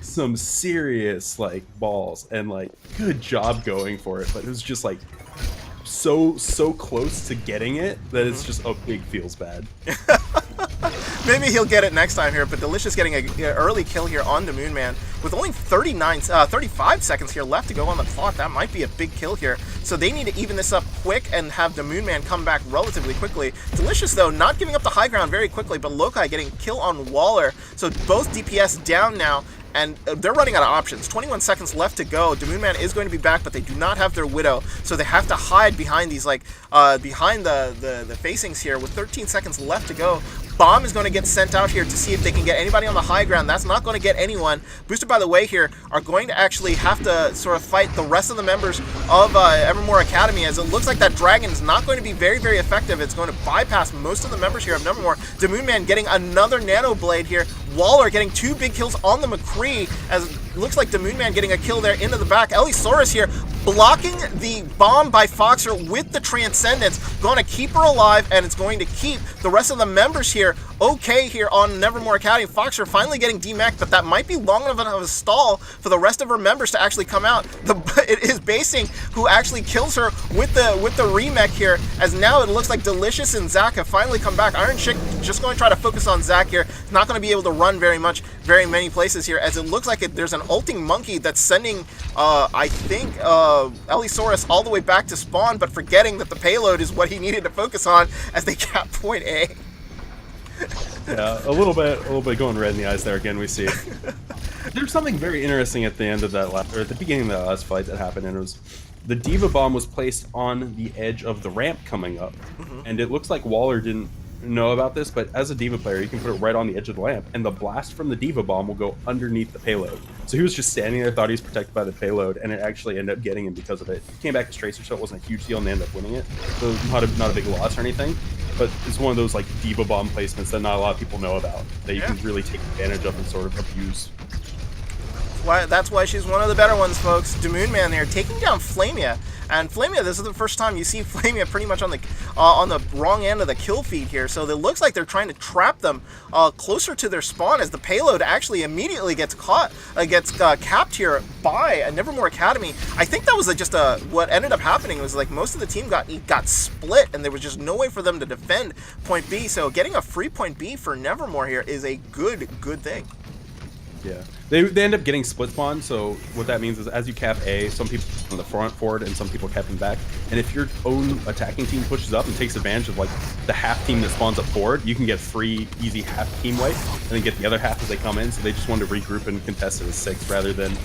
C: some serious balls, and good job going for it. But it was just so close to getting it that it's just a big feels bad.
B: Maybe he'll get it next time here, but Delicious getting an early kill here on the Moon Man with only 35 seconds here left to go on the clock. That might be a big kill here, so they need to even this up quick and have the Moon Man come back relatively quickly. Delicious, though, not giving up the high ground very quickly, but Lokai getting kill on Waller, so both DPS down now, and they're running out of options. 21 seconds left to go. The Moon Man is going to be back, but they do not have their Widow, so they have to hide behind these, behind the facings here with 13 seconds left to go. Bomb is going to get sent out here to see if they can get anybody on the high ground. That's not going to get anyone. Boosted by the Way here are going to actually have to sort of fight the rest of the members of Evermore Academy, as it looks like that Dragon is not going to be very, very effective. It's going to bypass most of the members here of Nevermore. The Moon Man getting another Nano Blade here. Waller getting two big kills on the McCree, as looks like the Moon Man getting a kill there into the back. Elisaurus here blocking the bomb by Foxer with the Transcendence. Going to keep her alive, and it's going to keep the rest of the members here okay here on Nevermore Academy. Foxer finally getting demeched, but that might be long enough of a stall for the rest of her members to actually come out. It is Basing who actually kills her with the remech here, as now it looks like Delicious and Zach have finally come back. Iron Chick just going to try to focus on Zach here. Not going to be able to run very many places here, as it looks like there's an ulting monkey that's sending, I think, Elisaurus all the way back to spawn, but forgetting that the payload is what he needed to focus on as they cap point A.
C: Yeah, a little bit going red in the eyes there again. We see there's something very interesting at the end of that or at the beginning of that last fight that happened, and it was the Diva Bomb was placed on the edge of the ramp coming up, and it looks like Waller didn't know about this, but as a Diva player, you can put it right on the edge of the lamp, and the blast from the Diva Bomb will go underneath the payload. So he was just standing there, thought he was protected by the payload, and it actually ended up getting him because of it. He came back as Tracer, so it wasn't a huge deal, and they ended up winning it. So not a big loss or anything, but it's one of those like Diva Bomb placements that not a lot of people know about, that you can really take advantage of and sort of abuse.
B: That's why she's one of the better ones, folks. Moon Man there taking down Flamia. And Flamia, this is the first time you see Flamia pretty much on the wrong end of the kill feed here. So it looks like they're trying to trap them closer to their spawn, as the payload actually immediately gets capped here by Nevermore Academy. I think that was what ended up happening was like most of the team got split, and there was just no way for them to defend point B. So getting a free point B for Nevermore here is a good thing.
C: Yeah, they end up getting split spawn, so what that means is as you cap A, some people on the front forward and some people capping back, and if your own attacking team pushes up and takes advantage of like the half team that spawns up forward, you can get free, easy half team wipe, and then get the other half as they come in, so they just wanted to regroup and contest it as 6 rather than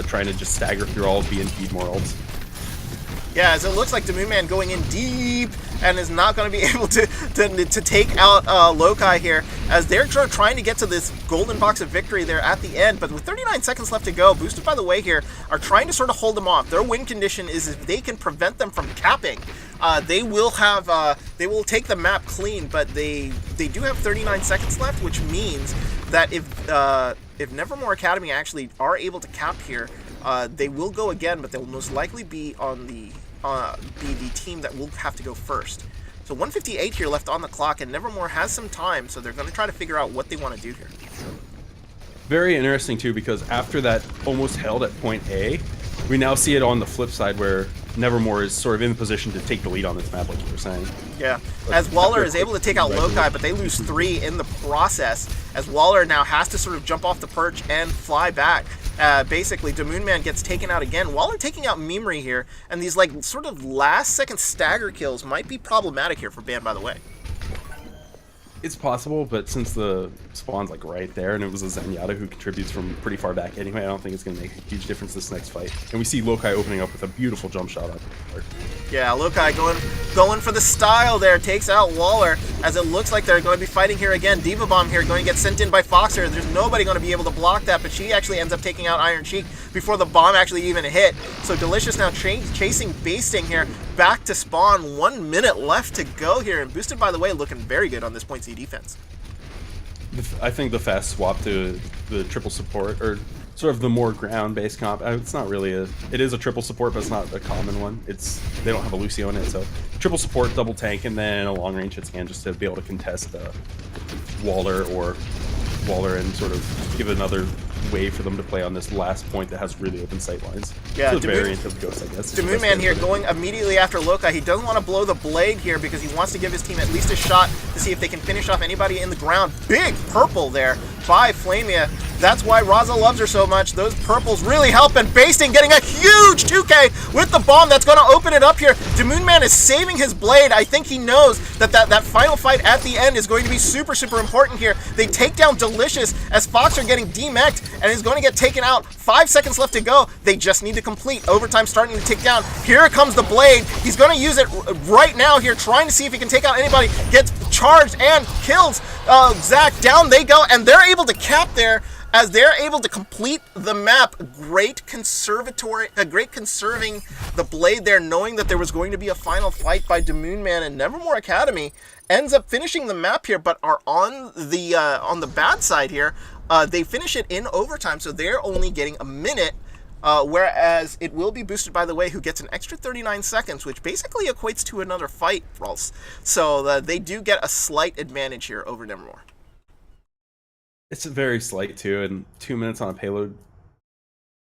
C: trying to just stagger through all of B and feed more ults.
B: Yeah, as it looks like the Moon Man going in deep and is not going to be able to take out Lokai here, as they're trying to get to this golden box of victory there at the end. But with 39 seconds left to go, Boosted by the Way here are trying to sort of hold them off. Their win condition is if they can prevent them from capping, they will take the map clean. But they do have 39 seconds left, which means that if Nevermore Academy actually are able to cap here, they will go again, but they will most likely be on the team that will have to go first. So 1:58 here left on the clock, and Nevermore has some time, so they're going to try to figure out what they want to do here.
C: Very interesting too, because after that almost held at point A, we now see it on the flip side where Nevermore is sort of in the position to take the lead on this map, like you were saying.
B: Yeah, as Waller is able to take out Lokai, but they lose 3 in the process, as Waller now has to sort of jump off the perch and fly back. Basically, Moon Man gets taken out again. Waller taking out Mimri here, and these like sort of last-second stagger kills might be problematic here for Band by the Way.
C: It's possible, but since the spawn's like right there, and it was a Zenyatta who contributes from pretty far back anyway, I don't think it's going to make a huge difference this next fight. And we see Lokai opening up with a beautiful jump shot on her.
B: Yeah, Lokai going for the style there, takes out Waller, as it looks like they're going to be fighting here again. Diva Bomb here going to get sent in by Foxer. There's nobody going to be able to block that, but she actually ends up taking out Iron Cheek before the bomb actually even hit. So Delicious now chasing Basting here back to spawn. 1 minute left to go here, and Boosted by the Way looking very good on this point C defense.
C: I think the fast swap to the triple support, or sort of the more ground-based comp, it's not really it is a triple support, but it's not a common one. They don't have a Lucio in it, so triple support, double tank, and then a long-range hit scan just to be able to contest Waller and sort of give another way for them to play on this last point that has really open sight lines.
B: Yeah,
C: it's a variant of Ghost, I guess.
B: Moon Man here going immediately after Lokai. He doesn't want to blow the blade here because he wants to give his team at least a shot to see if they can finish off anybody in the ground. Big purple there by Flamia. That's why Raza loves her so much. Those purples really help, and Basting getting a huge 2K with the bomb that's going to open it up here. Moon Man is saving his blade. I think he knows that final fight at the end is going to be super important here. They take down Delicious as Fox are getting demeched and is going to get taken out. 5 seconds left to go. They just need to complete. Overtime starting to tick down. Here comes the blade. He's going to use it right now here, trying to see if he can take out anybody. Gets charged and kills Zach. Down they go, and they're able to cap there, as they're able to complete the map. Great conserving the blade there, knowing that there was going to be a final fight by Moon Man and Nevermore Academy. ends up finishing the map here, but are on the bad side here. They finish it in overtime, so they're only getting a minute, whereas it will be boosted by the way, who gets an extra 39 seconds, which basically equates to another fight, Ralls. So they do get a slight advantage here over Nevermore.
C: It's a very slight too, and 2 minutes on a payload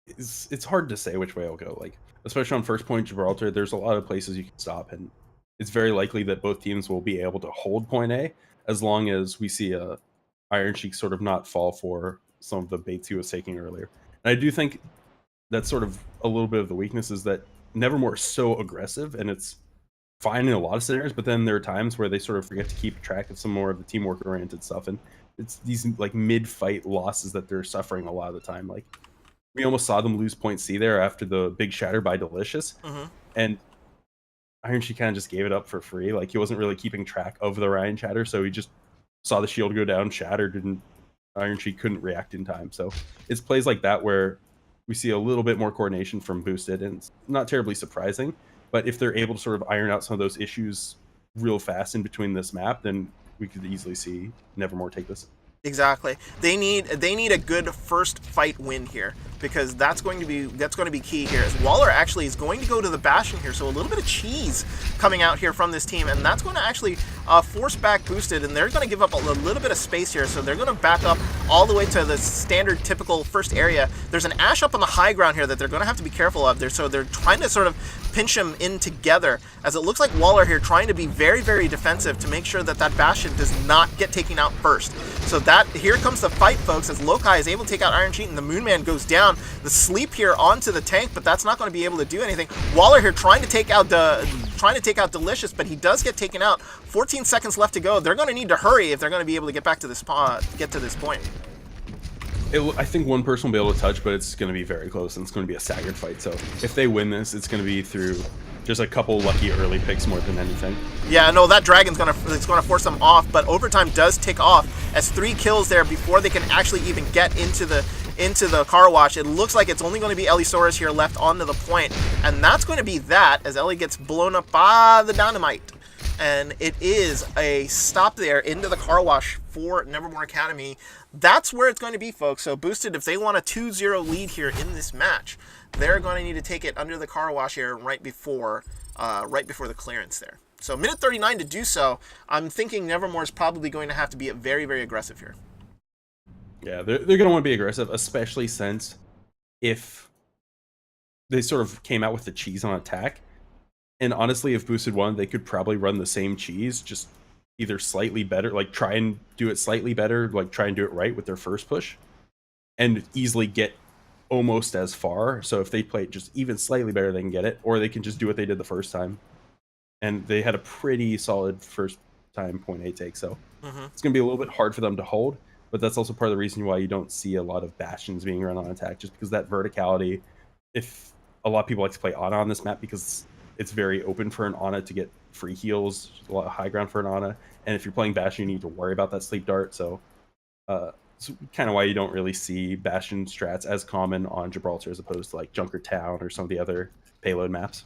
C: it's hard to say which way it'll go. Like, especially on first point Gibraltar, there's a lot of places you can stop, and it's very likely that both teams will be able to hold point A as long as we see a Iron Sheik sort of not fall for some of the baits he was taking earlier. And I do think that's sort of a little bit of the weakness, is that Nevermore is so aggressive, and it's fine in a lot of scenarios, but then there are times where they sort of forget to keep track of some more of the teamwork oriented stuff, and it's these like mid-fight losses that they're suffering a lot of the time. Like, we almost saw them lose point C there after the big shatter by Delicious, and Iron Sheik kind of just gave it up for free. Like, he wasn't really keeping track of the Ryan shatter, so he just saw the shield go down, shattered, and Iron Sheik couldn't react in time. So it's plays like that where we see a little bit more coordination from Boosted, and it's not terribly surprising. But if they're able to sort of iron out some of those issues real fast in between this map, then we could easily see Nevermore take this.
B: Exactly. They need a good first fight win here, because that's going to be key here. As Waller actually is going to go to the Bastion here, so a little bit of cheese coming out here from this team, and that's going to actually force back Boosted, and they're going to give up a little bit of space here, so they're going to back up all the way to the standard typical first area. There's an Ash up on the high ground here that they're going to have to be careful of there, so they're trying to sort of pinch him in together, as it looks like Waller here trying to be very, very defensive to make sure that that Bastion does not get taken out first. So that, here comes the fight, folks, as Lokai is able to take out Iron Sheik, and the Moonman goes down. The sleep here onto the tank, but that's not going to be able to do anything. Waller here trying to take out Delicious, but he does get taken out. 14 seconds left to go. They're going to need to hurry if they're going to be able to get back to this get to this point.
C: I think one person will be able to touch, but it's going to be very close, and it's going to be a staggered fight. So if they win this, it's going to be through just a couple lucky early picks more than anything.
B: Yeah, no, that dragon's gonna force them off, but overtime does tick off as 3 kills there before they can actually even get into the car wash. It looks like it's only going to be Elisaurus here left onto the point, and that's going to be that, as Ellie gets blown up by the dynamite. And it is a stop there into the car wash for Nevermore Academy. That's where it's going to be, folks. So Boosted, if they want a 2-0 lead here in this match, they're going to need to take it under the car wash here right before the clearance there. So minute 39 to do so. I'm thinking Nevermore is probably going to have to be very, very aggressive here.
C: Yeah, they're going to want to be aggressive, especially since if they sort of came out with the cheese on attack. And honestly, if Boosted won, they could probably run the same cheese, just either slightly better, like try and do it slightly better, like try and do it right with their first push, and easily get almost as far. So if they play it just even slightly better, they can get it, or they can just do what they did the first time. And they had a pretty solid first time point A take, so it's going to be a little bit hard for them to hold, but that's also part of the reason why you don't see a lot of Bastions being run on attack, just because that verticality, if a lot of people like to play Ana on this map because it's very open for an Ana to get free heals, a lot of high ground for an Ana, and if you're playing Bastion, you need to worry about that sleep dart, so it's kind of why you don't really see Bastion strats as common on Gibraltar as opposed to like Junker Town or some of the other payload maps.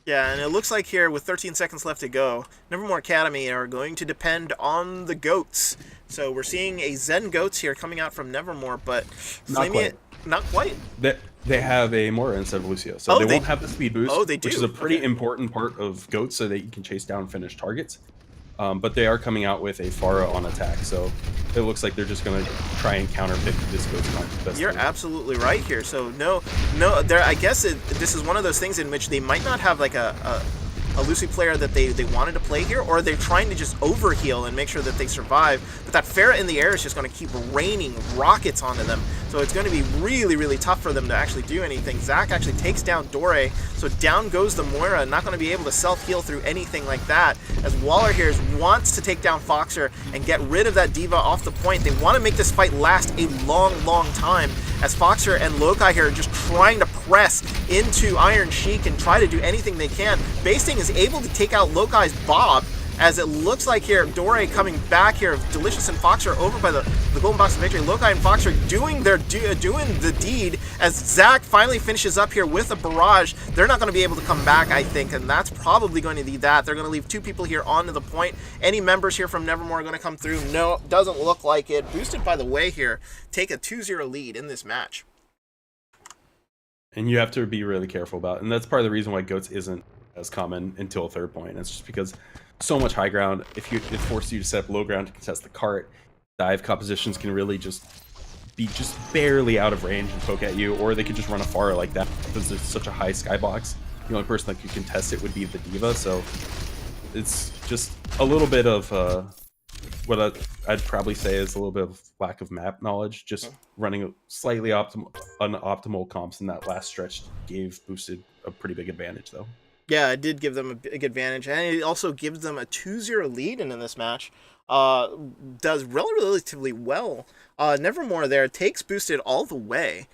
B: Yeah, and it looks like here with 13 seconds left to go, Nevermore Academy are going to depend on the goats. So we're seeing a Zen goats here coming out from Nevermore, but not quite.
C: They have a Mora instead of Lucio, so they won't have the speed boost,
B: they do.
C: Which is a pretty important part of goats so that you can chase down and finish targets. But they are coming out with a Pharah on attack, so it looks like they're just going to try and counterpick this goat's best.
B: You're absolutely right here. So no, I guess this is one of those things in which they might not have like a Lucy player that they wanted to play here, or they're trying to just overheal and make sure that they survive. But that Pharah in the air is just going to keep raining rockets onto them. So it's going to be really, really tough for them to actually do anything. Zac actually takes down Dore, so down goes the Moira, not going to be able to self-heal through anything like that. As Waller here wants to take down Foxer and get rid of that D.Va off the point. They want to make this fight last a long, long time, as Foxer and Lokai here are just trying to press into Iron Sheik and try to do anything they can. Basting is able to take out Lokai's Bob, as it looks like here, Dore coming back here. Delicious and Fox are over by the Golden Box of Victory. Lokai and Fox are doing the deed as Zach finally finishes up here with a barrage. They're not going to be able to come back, I think, and that's probably going to be that. They're going to leave 2 people here onto the point. Any members here from Nevermore are going to come through? No, doesn't look like it. Boosted, by the way, here, take a 2-0 lead in this match.
C: And you have to be really careful about it. And that's part of the reason why GOATS isn't as common until 3rd point. It's just because so much high ground, it forces you to set up low ground to contest the cart. Dive compositions can really just be just barely out of range and poke at you, or they could just run afar like that because there's such a high skybox. The only person that could contest it would be the D.Va, so it's just a little bit of what I'd probably say is a little bit of lack of map knowledge. Just running slightly unoptimal comps in that last stretch gave Boosted a pretty big advantage, though.
B: Yeah, it did give them a big advantage, and it also gives them a 2-0 lead in this match. Does relatively well. Nevermore there takes Boosted all the way.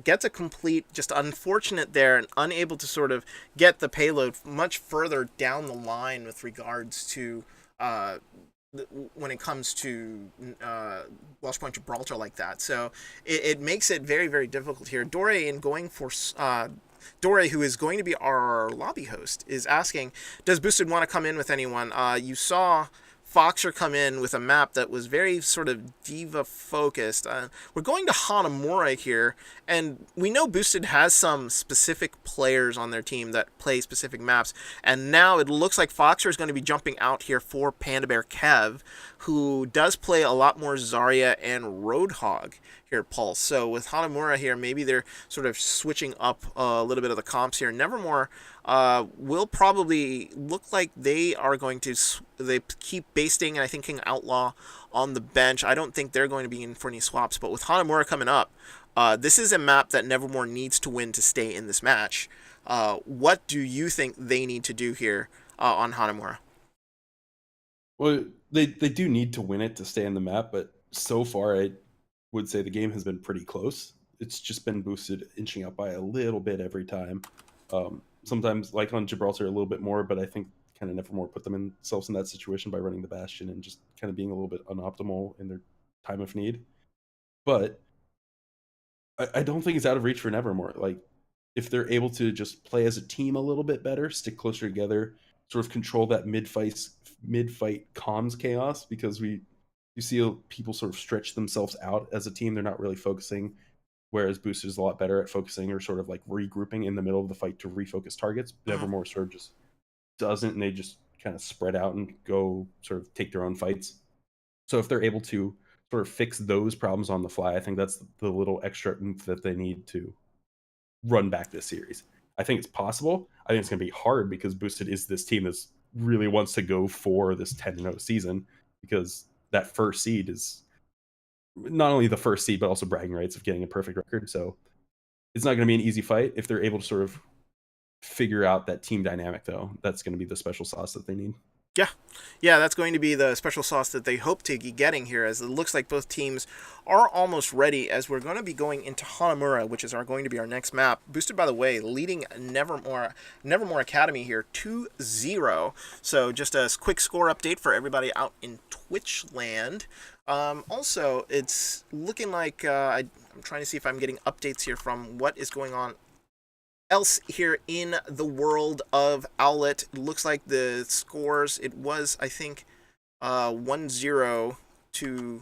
B: Gets a complete, just unfortunate there, and unable to sort of get the payload much further down the line with regards to when it comes to Welsh Point Gibraltar like that. So it makes it very, very difficult here. Dore, in going for Dore, who is going to be our lobby host, is asking, does Boosted want to come in with anyone? You saw Foxer come in with a map that was very sort of D.Va focused. We're going to Hanamura here, and we know Boosted has some specific players on their team that play specific maps, and now it looks like Foxer is going to be jumping out here for Panda Bear Kev, who does play a lot more Zarya and Roadhog here at Pulse. So with Hanamura here, maybe they're sort of switching up a little bit of the comps here. Nevermore will probably look like they are going to they keep basting and I think King Outlaw on the bench. I don't think they're going to be in for any swaps, but with Hanamura coming up, this is a map that Nevermore needs to win to stay in this match. What do you think they need to do here on Hanamura?
C: Well, they do need to win it to stay on the map, but so far I would say the game has been pretty close. It's just been Boosted inching up by a little bit every time. Sometimes, like on Gibraltar, a little bit more, but I think kind of Nevermore put themselves in that situation by running the Bastion and just kind of being a little bit unoptimal in their time of need. But I don't think it's out of reach for Nevermore. Like, if they're able to just play as a team a little bit better, stick closer together, sort of control that mid-fight comms chaos, because you see people sort of stretch themselves out as a team. They're not really focusing, whereas Boosted is a lot better at focusing or sort of like regrouping in the middle of the fight to refocus targets. Nevermore sort of just doesn't, and they just kind of spread out and go sort of take their own fights. So if they're able to sort of fix those problems on the fly, I think that's the little extra oomph that they need to run back this series. I think it's possible. I think it's going to be hard because Boosted is this team that really wants to go for this 10-0 season, because that first seed is not only the first seed, but also bragging rights of getting a perfect record. So it's not going to be an easy fight. If they're able to sort of figure out that team dynamic, though, that's going to be the special sauce that they need.
B: Yeah, that's going to be the special sauce that they hope to be getting here, as it looks like both teams are almost ready, as we're going to be going into Hanamura, which is going to be our next map. Boosted, by the way, leading Nevermore Academy here 2-0. So just a quick score update for everybody out in Twitch land. Also, it's looking like I'm trying to see if I'm getting updates here from what is going on else here in the world of Owlet. It looks like the scores, it was, I think, 1-0 to,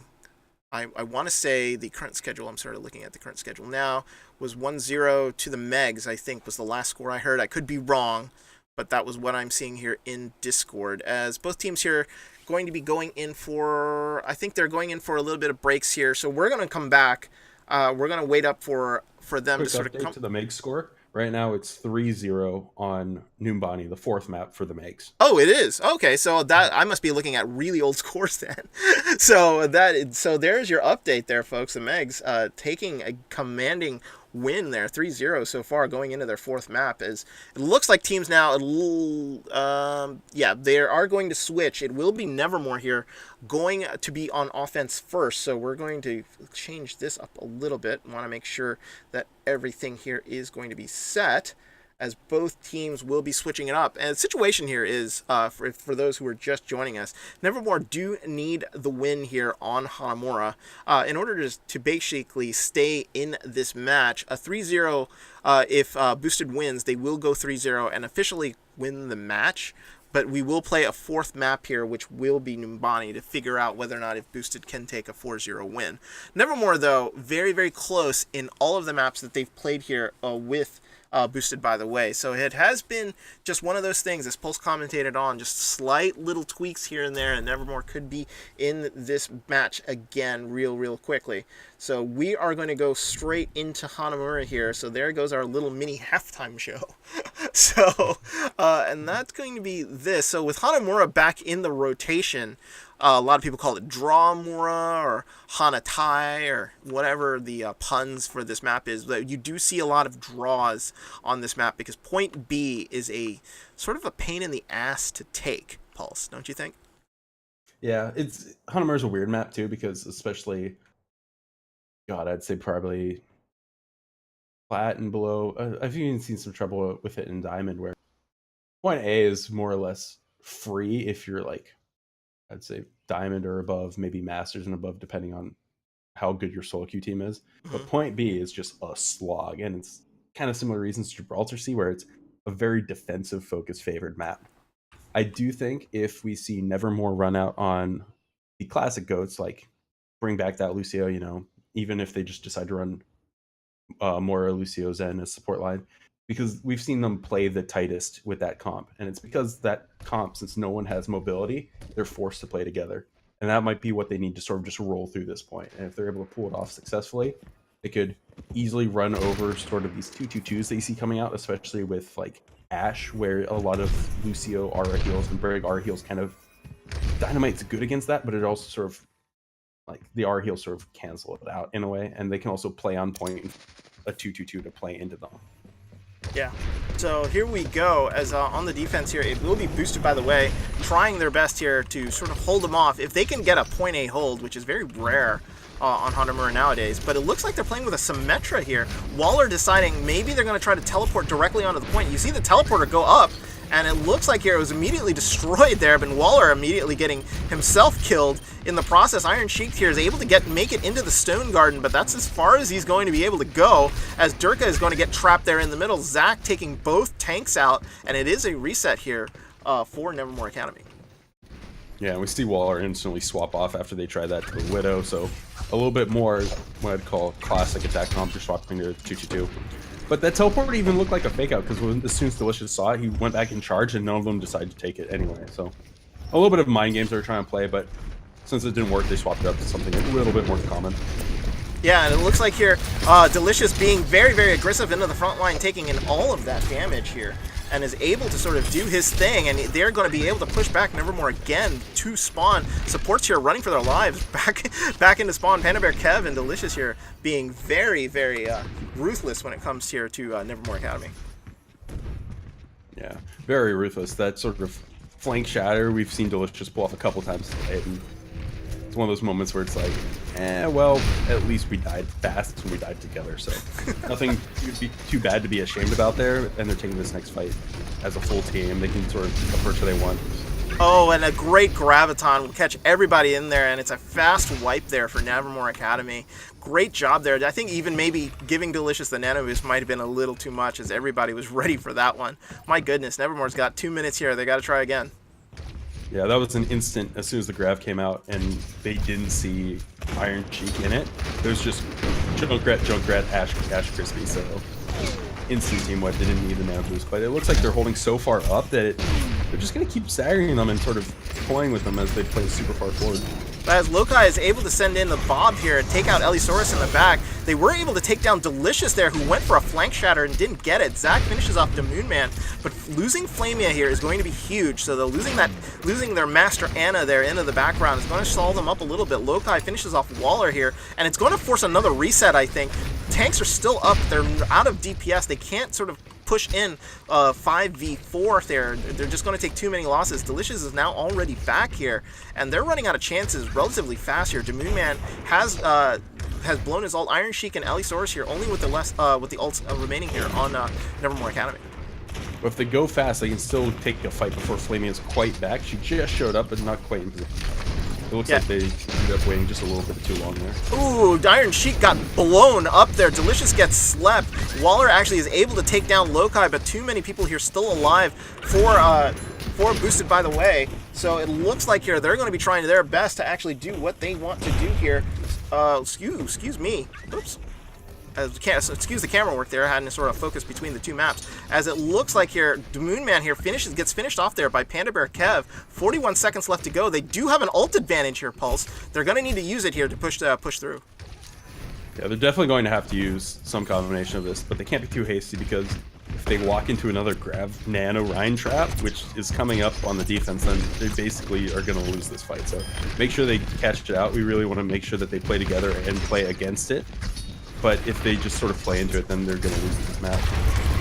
B: I want to say the current schedule, I'm sort of looking at the current schedule now, was 1-0 to the Megs, I think was the last score I heard. I could be wrong, but that was what I'm seeing here in Discord, as both teams here going to be going in for, I think they're going in for a little bit of breaks here, so we're going to come back. We're going to wait up for them
C: Quick
B: to sort of come
C: to the Meg score. Right now it's 3-0 on Numbani, the 4th map for the Megs.
B: Oh, it is. Okay, so that I must be looking at really old scores then. so there's your update there, folks. The Megs taking a commanding win there, 3-0 so far, going into their 4th map. As it looks like teams now, they are going to switch. It will be Nevermore here going to be on offense first, so we're going to change this up a little bit. Want to make sure that everything here is going to be set, as both teams will be switching it up. And the situation here is, for those who are just joining us, Nevermore do need the win here on Hanamura in order to basically stay in this match. A 3-0, if Boosted wins, they will go 3-0 and officially win the match. But we will play a fourth map here, which will be Numbani, to figure out whether or not if Boosted can take a 4-0 win. Nevermore, though, very, very close in all of the maps that they've played here with Boosted, by the way. So it has been just one of those things, as Pulse commentated on, just slight little tweaks here and there, and Nevermore could be in this match again real quickly. So we are going to go straight into Hanamura here. So there goes our little mini halftime show. So, and that's going to be this. So with Hanamura back in the rotation, a lot of people call it Drawmura or Hanatai or whatever the puns for this map is. But you do see a lot of draws on this map because point B is a sort of a pain in the ass to take, Pulse, don't you think?
C: Yeah, Hanamura's a weird map too, because especially, God, I'd say probably flat and below. I've even seen some trouble with it in Diamond, where point A is more or less free if you're like, I'd say Diamond or above, maybe Masters and above, depending on how good your solo queue team is. But point B is just a slog, and it's kind of similar reasons to Gibraltar C, where it's a very defensive focused favored map. I do think if we see Nevermore run out on the classic goats, like bring back that Lucio, you know, even if they just decide to run Mora, Lucio, Zen as support line, because we've seen them play the tightest with that comp, and it's because that comp, since no one has mobility, they're forced to play together, and that might be what they need to sort of just roll through this point. And if they're able to pull it off successfully, they could easily run over sort of these 2-2-2s that you see coming out, especially with like Ash, where a lot of Lucio Aura heals and Brig Aura heals kind of, Dynamite's good against that, but it also sort of like the Aura heals sort of cancel it out in a way, and they can also play on point a 2-2-2 to play into them.
B: Yeah, so here we go. As on the defense here, it will be Boosted, by the way, trying their best here to sort of hold them off. If they can get a point A hold, which is very rare on Hanamura nowadays, but it looks like they're playing with a Symmetra here. Waller deciding maybe they're going to try to teleport directly onto the point. You see the teleporter go up, and it looks like here it was immediately destroyed there, but Waller immediately getting himself killed in the process. Iron Sheik here is able to make it into the Stone Garden, but that's as far as he's going to be able to go, as Durka is going to get trapped there in the middle. Zach taking both tanks out, and it is a reset here for Nevermore Academy.
C: Yeah, we see Waller instantly swap off after they try that to the Widow, so a little bit more what I'd call classic attack comp, just swapping to 2-2-2. But that teleport even looked like a fake out, because as soon as Delicious saw it, he went back in charge, and none of them decided to take it anyway. So a little bit of mind games they're trying to play, but since it didn't work, they swapped it up to something a little bit more common.
B: Yeah, and it looks like here, Delicious being very, very aggressive into the front line, taking in all of that damage here, and is able to sort of do his thing, and they're going to be able to push back Nevermore again to spawn. Supports here running for their lives back into spawn. Panda Bear Kev and Delicious here being very, very ruthless when it comes here to Nevermore Academy.
C: Yeah, very ruthless. That sort of flank shatter we've seen Delicious pull off a couple times today. And it's one of those moments where it's like, well, at least we died fast and we died together, so nothing would be too bad to be ashamed about there, and they're taking this next fight as a full team. They can sort of approach what they want.
B: Oh, and a great Graviton will catch everybody in there, and it's a fast wipe there for Nevermore Academy. Great job there. I think even maybe giving Delicious the Nano Boost might have been a little too much, as everybody was ready for that one. My goodness, Nevermore's got 2 minutes here. They got to try again.
C: Yeah, that was an instant as soon as the Grav came out and they didn't see Iron Cheek in it. It was just Junkrat, Ash Crispy, so instant team wipe. They didn't need the Nano Boost, but it looks like they're holding so far up that they're just going to keep staggering them and sort of playing with them as they play super far forward.
B: But as Lokai is able to send in the Bob here and take out Elisaurus in the back, they were able to take down Delicious there, who went for a flank shatter and didn't get it. Zach finishes off the Moonman, but losing Flamia here is going to be huge. So they're losing their Master Anna there into the background is going to stall them up a little bit. Lokai finishes off Waller here, and it's going to force another reset, I think. Tanks are still up. They're out of DPS. They can't sort of push in 5v4 there. They're just going to take too many losses. Delicious is now already back here, and they're running out of chances relatively fast here. Moonman has blown his ult. Iron Sheik and Elisaurus here only with the ults remaining here on Nevermore Academy.
C: But if they go fast, they can still take a fight before Flamey is quite back. She just showed up, but not quite in position. It looks like they ended up waiting just a little bit too long there.
B: Ooh, Iron Sheik got blown up there. Delicious gets slept. Waller actually is able to take down Lokai, but too many people here still alive for Boosted by the Way. So it looks like here they're going to be trying their best to actually do what they want to do here. Excuse me. Oops. Excuse the camera work there. I had to sort of focus between the two maps. As it looks like here, the Moon Man here gets finished off there by Panda Bear Kev. 41 seconds left to go. They do have an ult advantage here, Pulse. They're going to need to use it here to push through.
C: Yeah, they're definitely going to have to use some combination of this, but they can't be too hasty because if they walk into another Grav Nano Rhine trap, which is coming up on the defense, then they basically are going to lose this fight. So make sure they catch it out. We really want to make sure that they play together and play against it. But if they just sort of play into it, then they're going to lose this match.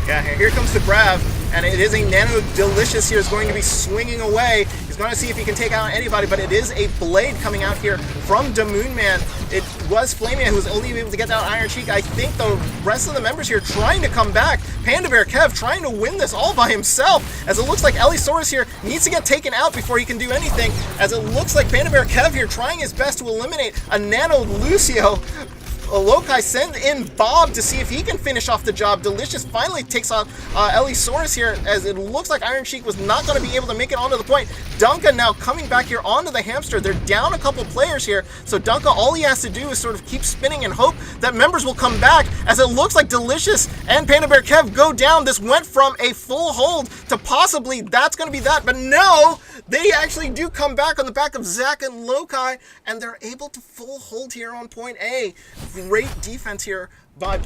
B: Yeah, here comes the Grav, and it is a Nano Delicious here is going to be swinging away. He's going to see if he can take out anybody, but it is a Blade coming out here from the Moon Man. It was Flamia who was only able to get down Iron Cheek. I think the rest of the members here trying to come back. Panda Bear Kev trying to win this all by himself, as it looks like Elisaurus here needs to get taken out before he can do anything, as it looks like Panda Bear Kev here trying his best to eliminate a Nano Lucio. Lokai send in Bob to see if he can finish off the job. Delicious finally takes on Elisaurus here, as it looks like Iron Sheik was not going to be able to make it onto the point. Dunka now coming back here onto the hamster. They're down a couple players here, so Dunka, all he has to do is sort of keep spinning and hope that members will come back, as it looks like Delicious and Panda Bear Kev go down. This went from a full hold to possibly that's going to be that, but no, they actually do come back on the back of Zach and Lokai, and they're able to full hold here on point A. Great defense here by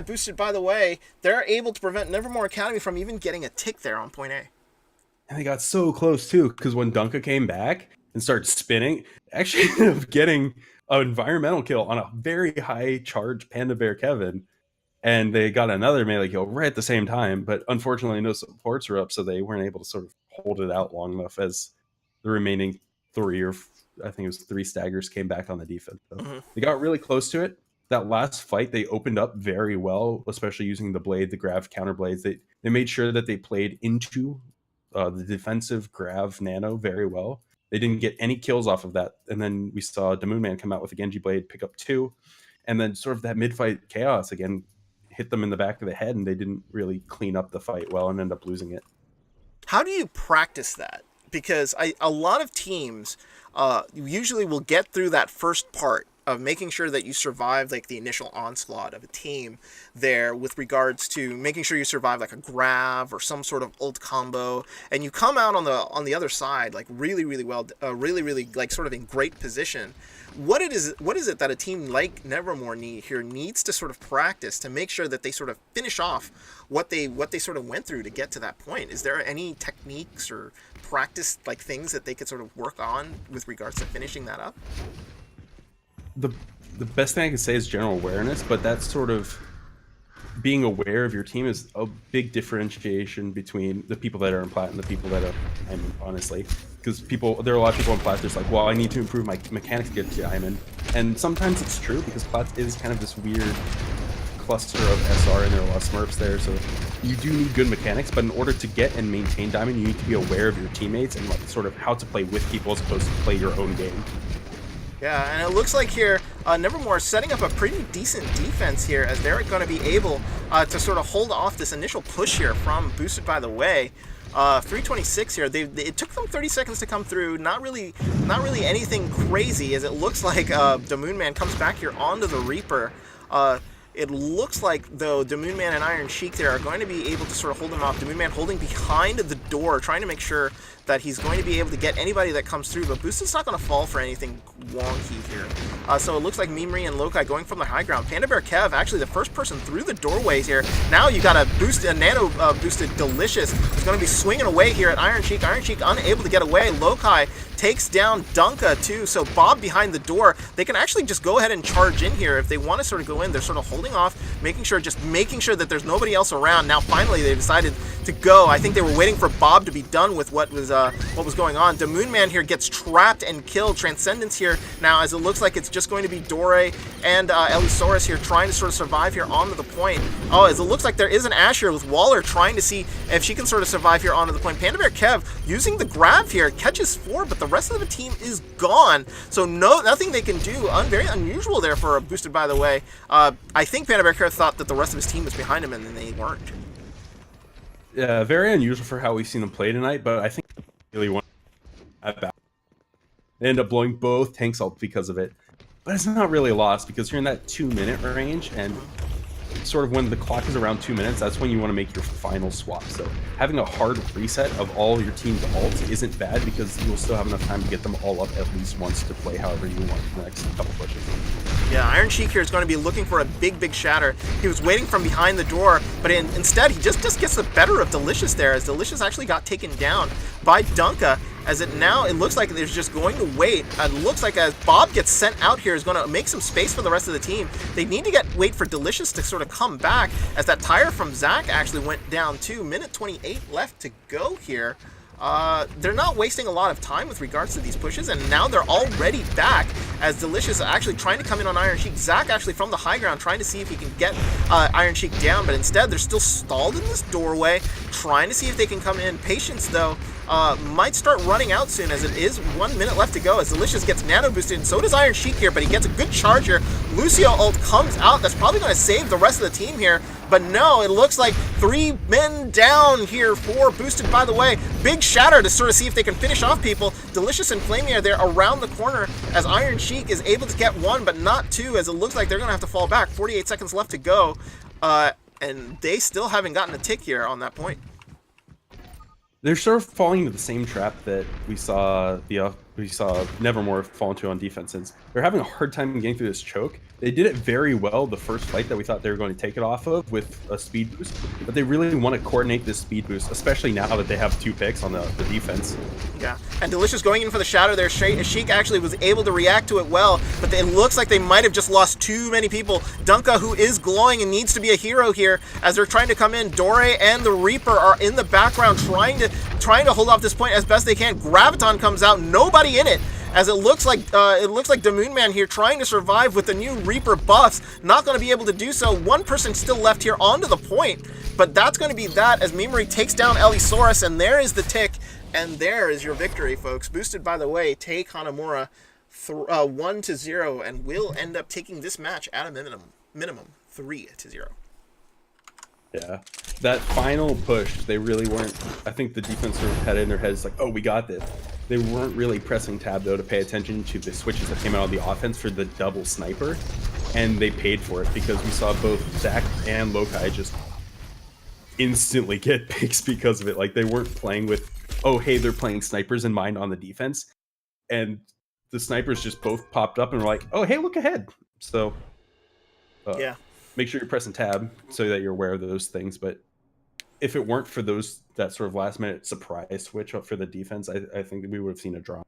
B: Boosted by the Way. They're able to prevent Nevermore Academy from even getting a tick there on point A.
C: And they got so close too, because when Dunka came back and started spinning, actually ended up getting an environmental kill on a very high charge Panda Bear Kevin. And they got another melee kill right at the same time, but unfortunately no supports were up, so they weren't able to sort of hold it out long enough as the remaining three staggers came back on the defense. So they got really close to it. That last fight, they opened up very well, especially using the Blade, the Grav counter blades. They made sure that they played into the defensive Grav Nano very well. They didn't get any kills off of that. And then we saw the Moon Man come out with a Genji Blade, pick up 2. And then sort of that mid-fight chaos again hit them in the back of the head, and they didn't really clean up the fight well and end up losing it.
B: How do you practice that? Because a lot of teams usually will get through that first part of making sure that you survive like the initial onslaught of a team there, with regards to making sure you survive like a Grav or some sort of ult combo, and you come out on the other side like really well, really like sort of in great position. What is it that a team like Nevermore needs to sort of practice to make sure that they sort of finish off what they sort of went through to get to that point? Is there any techniques or practice like things that they could sort of work on with regards to finishing that up?
C: The best thing I can say is general awareness, but that's sort of being aware of your team is a big differentiation between the people that are in Plat and the people that are Diamond, honestly. Because there are a lot of people in Plat that's like, well, I need to improve my mechanics to get to Diamond. And sometimes it's true, because Plat is kind of this weird cluster of SR, and there are a lot of Smurfs there, so you do need good mechanics, but in order to get and maintain Diamond, you need to be aware of your teammates and like sort of how to play with people as opposed to play your own game.
B: Yeah, and it looks like here, Nevermore is setting up a pretty decent defense here, as they're going to be able to sort of hold off this initial push here from Boosted by the Way. 326 here. It took them 30 seconds to come through. Not really anything crazy, as it looks like the Moon Man comes back here onto the Reaper. It looks like, though, the Moon Man and Iron Sheik there are going to be able to sort of hold him off. The Moon Man holding behind the door, trying to make sure that he's going to be able to get anybody that comes through, but Boosted's not going to fall for anything wonky here. So it looks like Mimri and Lokai going from the high ground. Panda Bear Kev, actually the first person through the doorways here. Now you got a Nano Boosted Delicious. He's going to be swinging away here at Iron Sheik. Iron Sheik unable to get away. Lokai takes down Dunka too, so Bob behind the door. They can actually just go ahead and charge in here if they want to sort of go in. They're sort of holding off, making sure that there's nobody else around. Now finally they decided to go. I think they were waiting for Bob to be done with what was what was going on. The Moon Man here gets trapped and killed. Transcendence here now, as it looks like it's just going to be Dore and Elisaurus here trying to sort of survive here onto the point. Oh, as it looks like there is an Ash here with Waller trying to see if she can sort of survive here onto the point. Panda Bear Kev using the grab here, catches 4, but the rest of the team is gone. So nothing they can do. Very unusual there for a Boosted by the way. I think Panda Bear Kev thought that the rest of his team was behind him, and then they weren't.
C: Yeah, very unusual for how we've seen them play tonight, but I think they really want at bat. They end up blowing both tanks out because of it. But it's not really a loss, because you're in that 2-minute range, and sort of when the clock is around 2 minutes, that's when you want to make your final swap. So having a hard reset of all your team's ults isn't bad, because you'll still have enough time to get them all up at least once to play however you want for the next couple pushes.
B: Yeah, Iron Sheik here is going to be looking for a big shatter. He was waiting from behind the door, but instead he just gets the better of Delicious there, as Delicious actually got taken down by Dunka. As it looks like they're just going to wait. It looks like as Bob gets sent out here is going to make some space for the rest of the team. They need to wait for Delicious to sort of come back, as that tire from Zach actually went down too. Minute 28 left to go here. They're not wasting a lot of time with regards to these pushes, and now they're already back, as Delicious actually trying to come in on Iron Sheik. Zach actually from the high ground trying to see if he can get Iron Sheik down, but instead they're still stalled in this doorway, trying to see if they can come in. Patience though might start running out soon, as it is 1 minute left to go, as Delicious gets nano boosted, and so does Iron Sheik here, but he gets a good charge here. Lucio ult comes out. That's probably going to save the rest of the team here, but no, it looks like 3 men down here for Boosted by the way. Big shatter to sort of see if they can finish off people. Delicious and Flamey are there around the corner, as Iron Sheik is able to get 1 but not 2, as it looks like they're going to have to fall back. 48 seconds left to go, and they still haven't gotten a tick here on that point.
C: They're sort of falling into the same trap that we saw Nevermore fall into on defense. Since they're having a hard time getting through this choke. They did it very well the first fight that we thought they were going to take it off of with a speed boost, but they really want to coordinate this speed boost, especially now that they have 2 picks on the defense.
B: Yeah, and Delicious going in for the shadow there. Sheik actually was able to react to it well, but it looks like they might have just lost too many people. Dunka, who is glowing and needs to be a hero here, as they're trying to come in. Dore and the Reaper are in the background trying to hold off this point as best they can. Graviton comes out, nobody in it, as it looks like the Moon Man here trying to survive with the new Reaper buffs, not going to be able to do so. 1 person still left here onto the point, but that's going to be that, as Memory takes down Elisaurus, and there is the tick, and there is your victory, folks. Boosted by the way take Hanamura 1-0, and will end up taking this match at a minimum 3-0.
C: Yeah, that final push, they really weren't. I think the defense sort of had it in their heads like, oh, we got this. They weren't really pressing tab though to pay attention to the switches that came out of the offense for the double sniper, and they paid for it, because we saw both Zach and Lokai just instantly get picks because of it. Like, they weren't playing with, oh hey, they're playing snipers in mind on the defense, and the snipers just both popped up and were like, oh hey, look ahead. So
B: yeah,
C: make sure you're pressing tab so that you're aware of those things. But if it weren't for that sort of last minute surprise switch up for the defense, I think we would have seen a draw.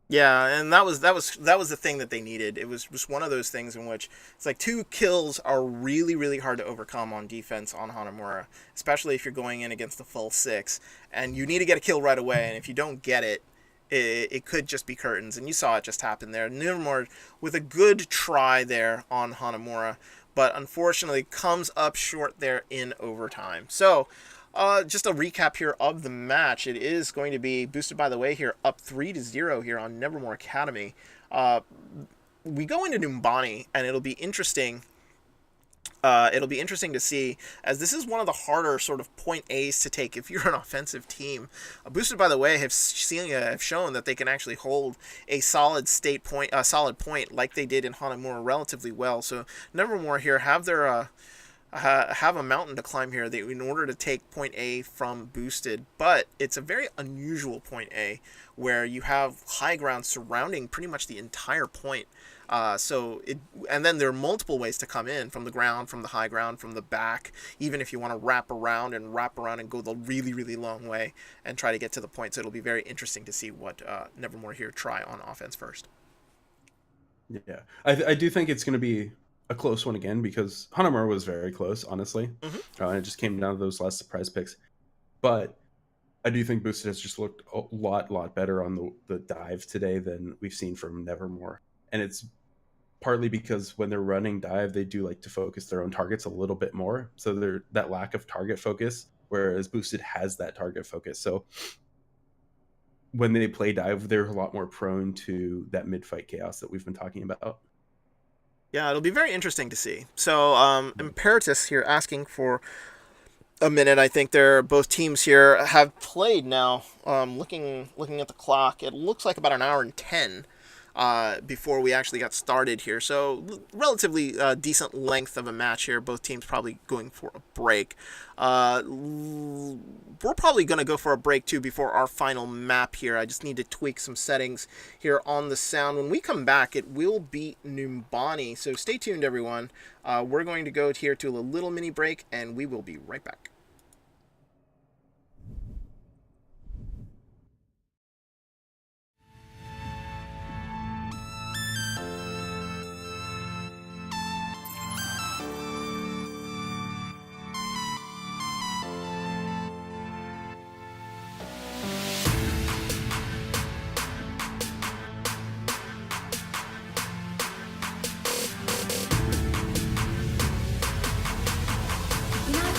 B: Yeah, and that was the thing that they needed. It was just one of those things in which it's like 2 kills are really hard to overcome on defense on Hanamura, especially if you're going in against the full 6, and you need to get a kill right away, and if you don't get it, it could just be curtains, and you saw it just happen there. Nevermore with a good try there on Hanamura, but unfortunately comes up short there in overtime. So just a recap here of the match. It is going to be Boosted by the way here up 3-0 here on Nevermore Academy. We go into Numbani, and it'll be interesting. It'll be interesting to see, as this is one of the harder sort of point A's to take if you're an offensive team. Boosted by the way have shown that they can actually hold a solid point like they did in Hanamura relatively well. So Nevermore here have their have a mountain to climb here in order to take point A from Boosted, but it's a very unusual point A where you have high ground surrounding pretty much the entire point. And then there are multiple ways to come in, from the ground, from the high ground, from the back, even if you want to wrap around and go the really long way and try to get to the point. So it'll be very interesting to see what Nevermore here try on offense first.
C: Yeah, I do think it's going to be a close one again, because Hanamura was very close, honestly. And it just came down to those last surprise picks. But I do think Boosted has just looked a lot better on the dive today than we've seen from Nevermore, and it's partly because when they're running dive, they do like to focus their own targets a little bit more, so they're that lack of target focus, whereas Boosted has that target focus. So when they play dive, they're a lot more prone to that mid-fight chaos that we've been talking about.
B: Yeah, it'll be very interesting to see. So, Imperatus here asking for a minute. I think they're both teams here have played now. Looking at the clock, it looks like about an hour and 10 before we actually got started here. So relatively decent length of a match here. Both teams probably going for a break. We're probably going to go for a break too before our final map here. I just need to tweak some settings here on the sound. When we come back, it will be Numbani. So stay tuned, everyone. We're going to go here to a little mini break, and we will be right back.
A: You know,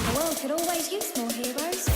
A: the world could always use more heroes.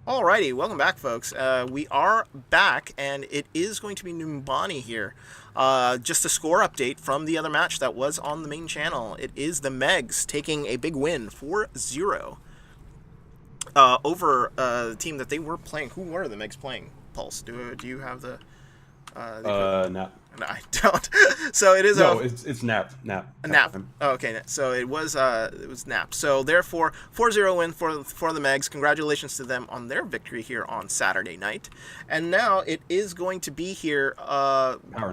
B: Alrighty, welcome back, folks. We are back, and it is going to be Numbani here. Just a score update from the other match that was on the main channel. It is the Megs taking a big win, 4-0, over the team that they were playing. Who were the Megs playing, Pulse? Do you have the...
C: No.
B: No, I don't. So it is
C: it's Nap.
B: Nap. Oh, okay. So it was Nap. So therefore, 4-0 win for the Megs. Congratulations to them on their victory here on Saturday night. And now it is going to be here. Power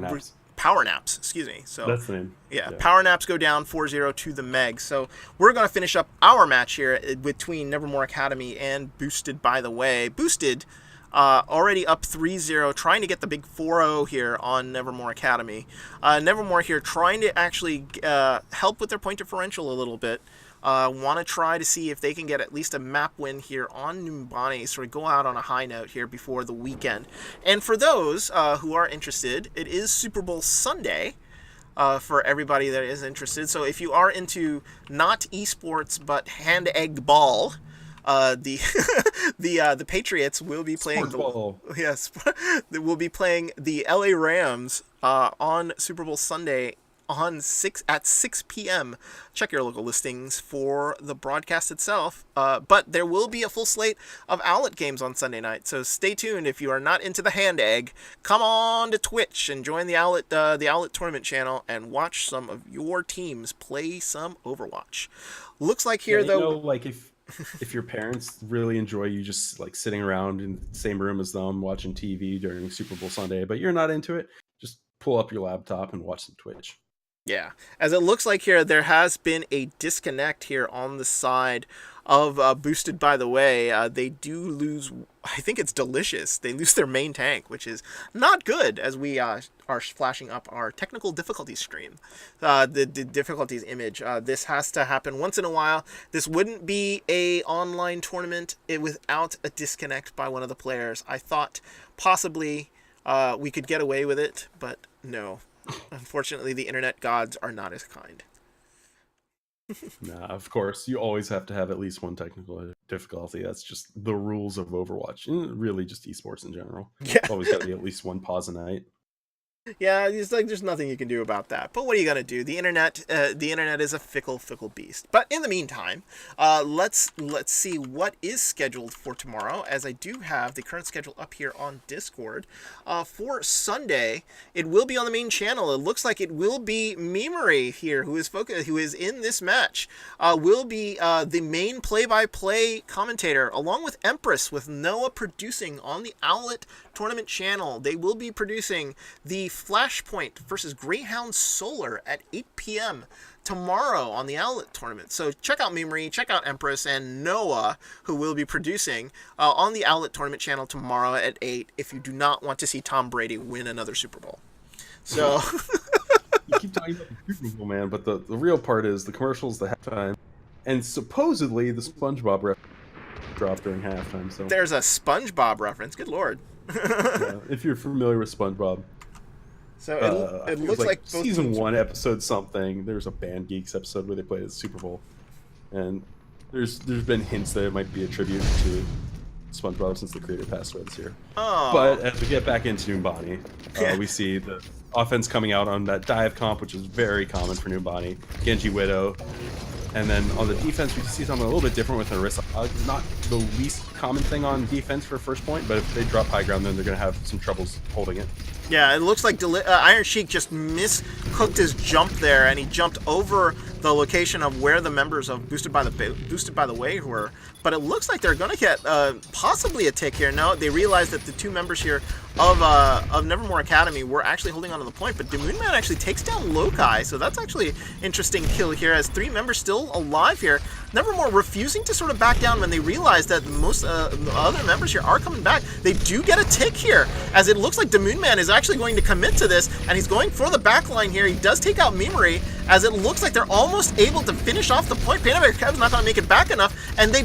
B: Naps. Excuse me. So
C: that's the name.
B: Yeah. Power Naps go down 4-0 to the Megs. So we're going to finish up our match here between Nevermore Academy and Boosted. By the way, Boosted. Already up 3-0, trying to get the big 4-0 here on Nevermore Academy. Nevermore here trying to actually help with their point differential a little bit. Want to try to see if they can get at least a map win here on Numbani, sort of go out on a high note here before the weekend. And for those who are interested, it is Super Bowl Sunday. For everybody that is interested. So if you are into not esports but hand egg ball, the Patriots will be playing they will be playing the LA Rams on Super Bowl Sunday at 6 p.m. Check your local listings for the broadcast itself. But there will be a full slate of Owlet games on Sunday night, so stay tuned. If you are not into the hand egg, come on to Twitch and join the Owlet tournament channel and watch some of your teams play some Overwatch. Looks like here though,
C: like if your parents really enjoy you just like sitting around in the same room as them watching TV during Super Bowl Sunday, but you're not into it, just pull up your laptop and watch some Twitch.
B: Yeah, as it looks like here, there has been a disconnect here on the side of Boosted by the Way. They do lose, I think it's Delicious. They lose their main tank, which is not good as we are flashing up our technical difficulties screen. The difficulties image. This has to happen once in a while. This wouldn't be a online tournament without a disconnect by one of the players. I thought possibly we could get away with it, but no. Unfortunately, the internet gods are not as kind.
C: Nah, of course, you always have to have at least one technical difficulty. That's just the rules of Overwatch, and really just esports in general.
B: Yeah.
C: Always got to be at least one pause a night.
B: Yeah, it's like there's nothing you can do about that. But what are you gonna do? The internet is a fickle beast. But in the meantime, let's see what is scheduled for tomorrow. As I do have the current schedule up here on Discord. For Sunday, it will be on the main channel. It looks like it will be Memory here, who is in this match. Will be the main play-by-play commentator, along with Empress, with Noah producing on the Owlet tournament channel. They will be producing the Flashpoint versus Greyhound Solar at 8 p.m. tomorrow on the Owlet tournament. So check out Memory, check out Empress, and Noah, who will be producing on the Owlet tournament channel tomorrow at 8 if you do not want to see Tom Brady win another Super Bowl. So
C: You keep talking about the Super Bowl, man, but the real part is the commercials, the halftime, and supposedly the SpongeBob reference dropped during halftime. So
B: there's a SpongeBob reference. Good lord.
C: Yeah, if you're familiar with SpongeBob.
B: So it looks like both
C: season 1, episode something. There's a Band Geeks episode where they played at the Super Bowl, and there's been hints that it might be a tribute to SpongeBob since the creator passed away this year.
B: Oh.
C: But as we get back into Numbani, we see the offense coming out on that dive comp, which is very common for Numbani. Genji Widow. And then on the defense, we see something a little bit different with Orisa. It's not the least common thing on defense for first point, but if they drop high ground, then they're going to have some troubles holding it.
B: Yeah, it looks like Iron Sheik just miscooked his jump there, and he jumped over the location of where the members of Boosted by the Way were. But it looks like they're going to get possibly a tick here. No, they realized that the two members here of Nevermore Academy were actually holding on to the point, but Demoonman actually takes down Lokai, so that's actually an interesting kill here, as 3 members still alive here. Nevermore refusing to sort of back down when they realize that most the other members here are coming back. They do get a tick here, as it looks like Demoonman is actually going to commit to this, and he's going for the back line here. He does take out Memory, as it looks like they're almost able to finish off the point. Panabear Kev's not going to make it back enough, and they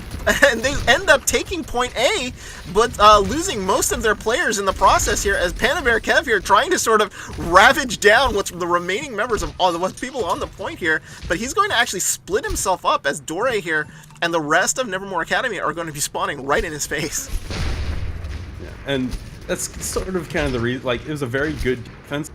B: end up taking point A, but losing most of their players in the process here, as Panabear Kev here trying to sort of ravage down what's the remaining members of all the people on the point here. But he's going to actually split himself up, as Dore here and the rest of Nevermore Academy are going to be spawning right in his face.
C: Yeah, and that's sort of kind of the reason. Like, it was a very good defense.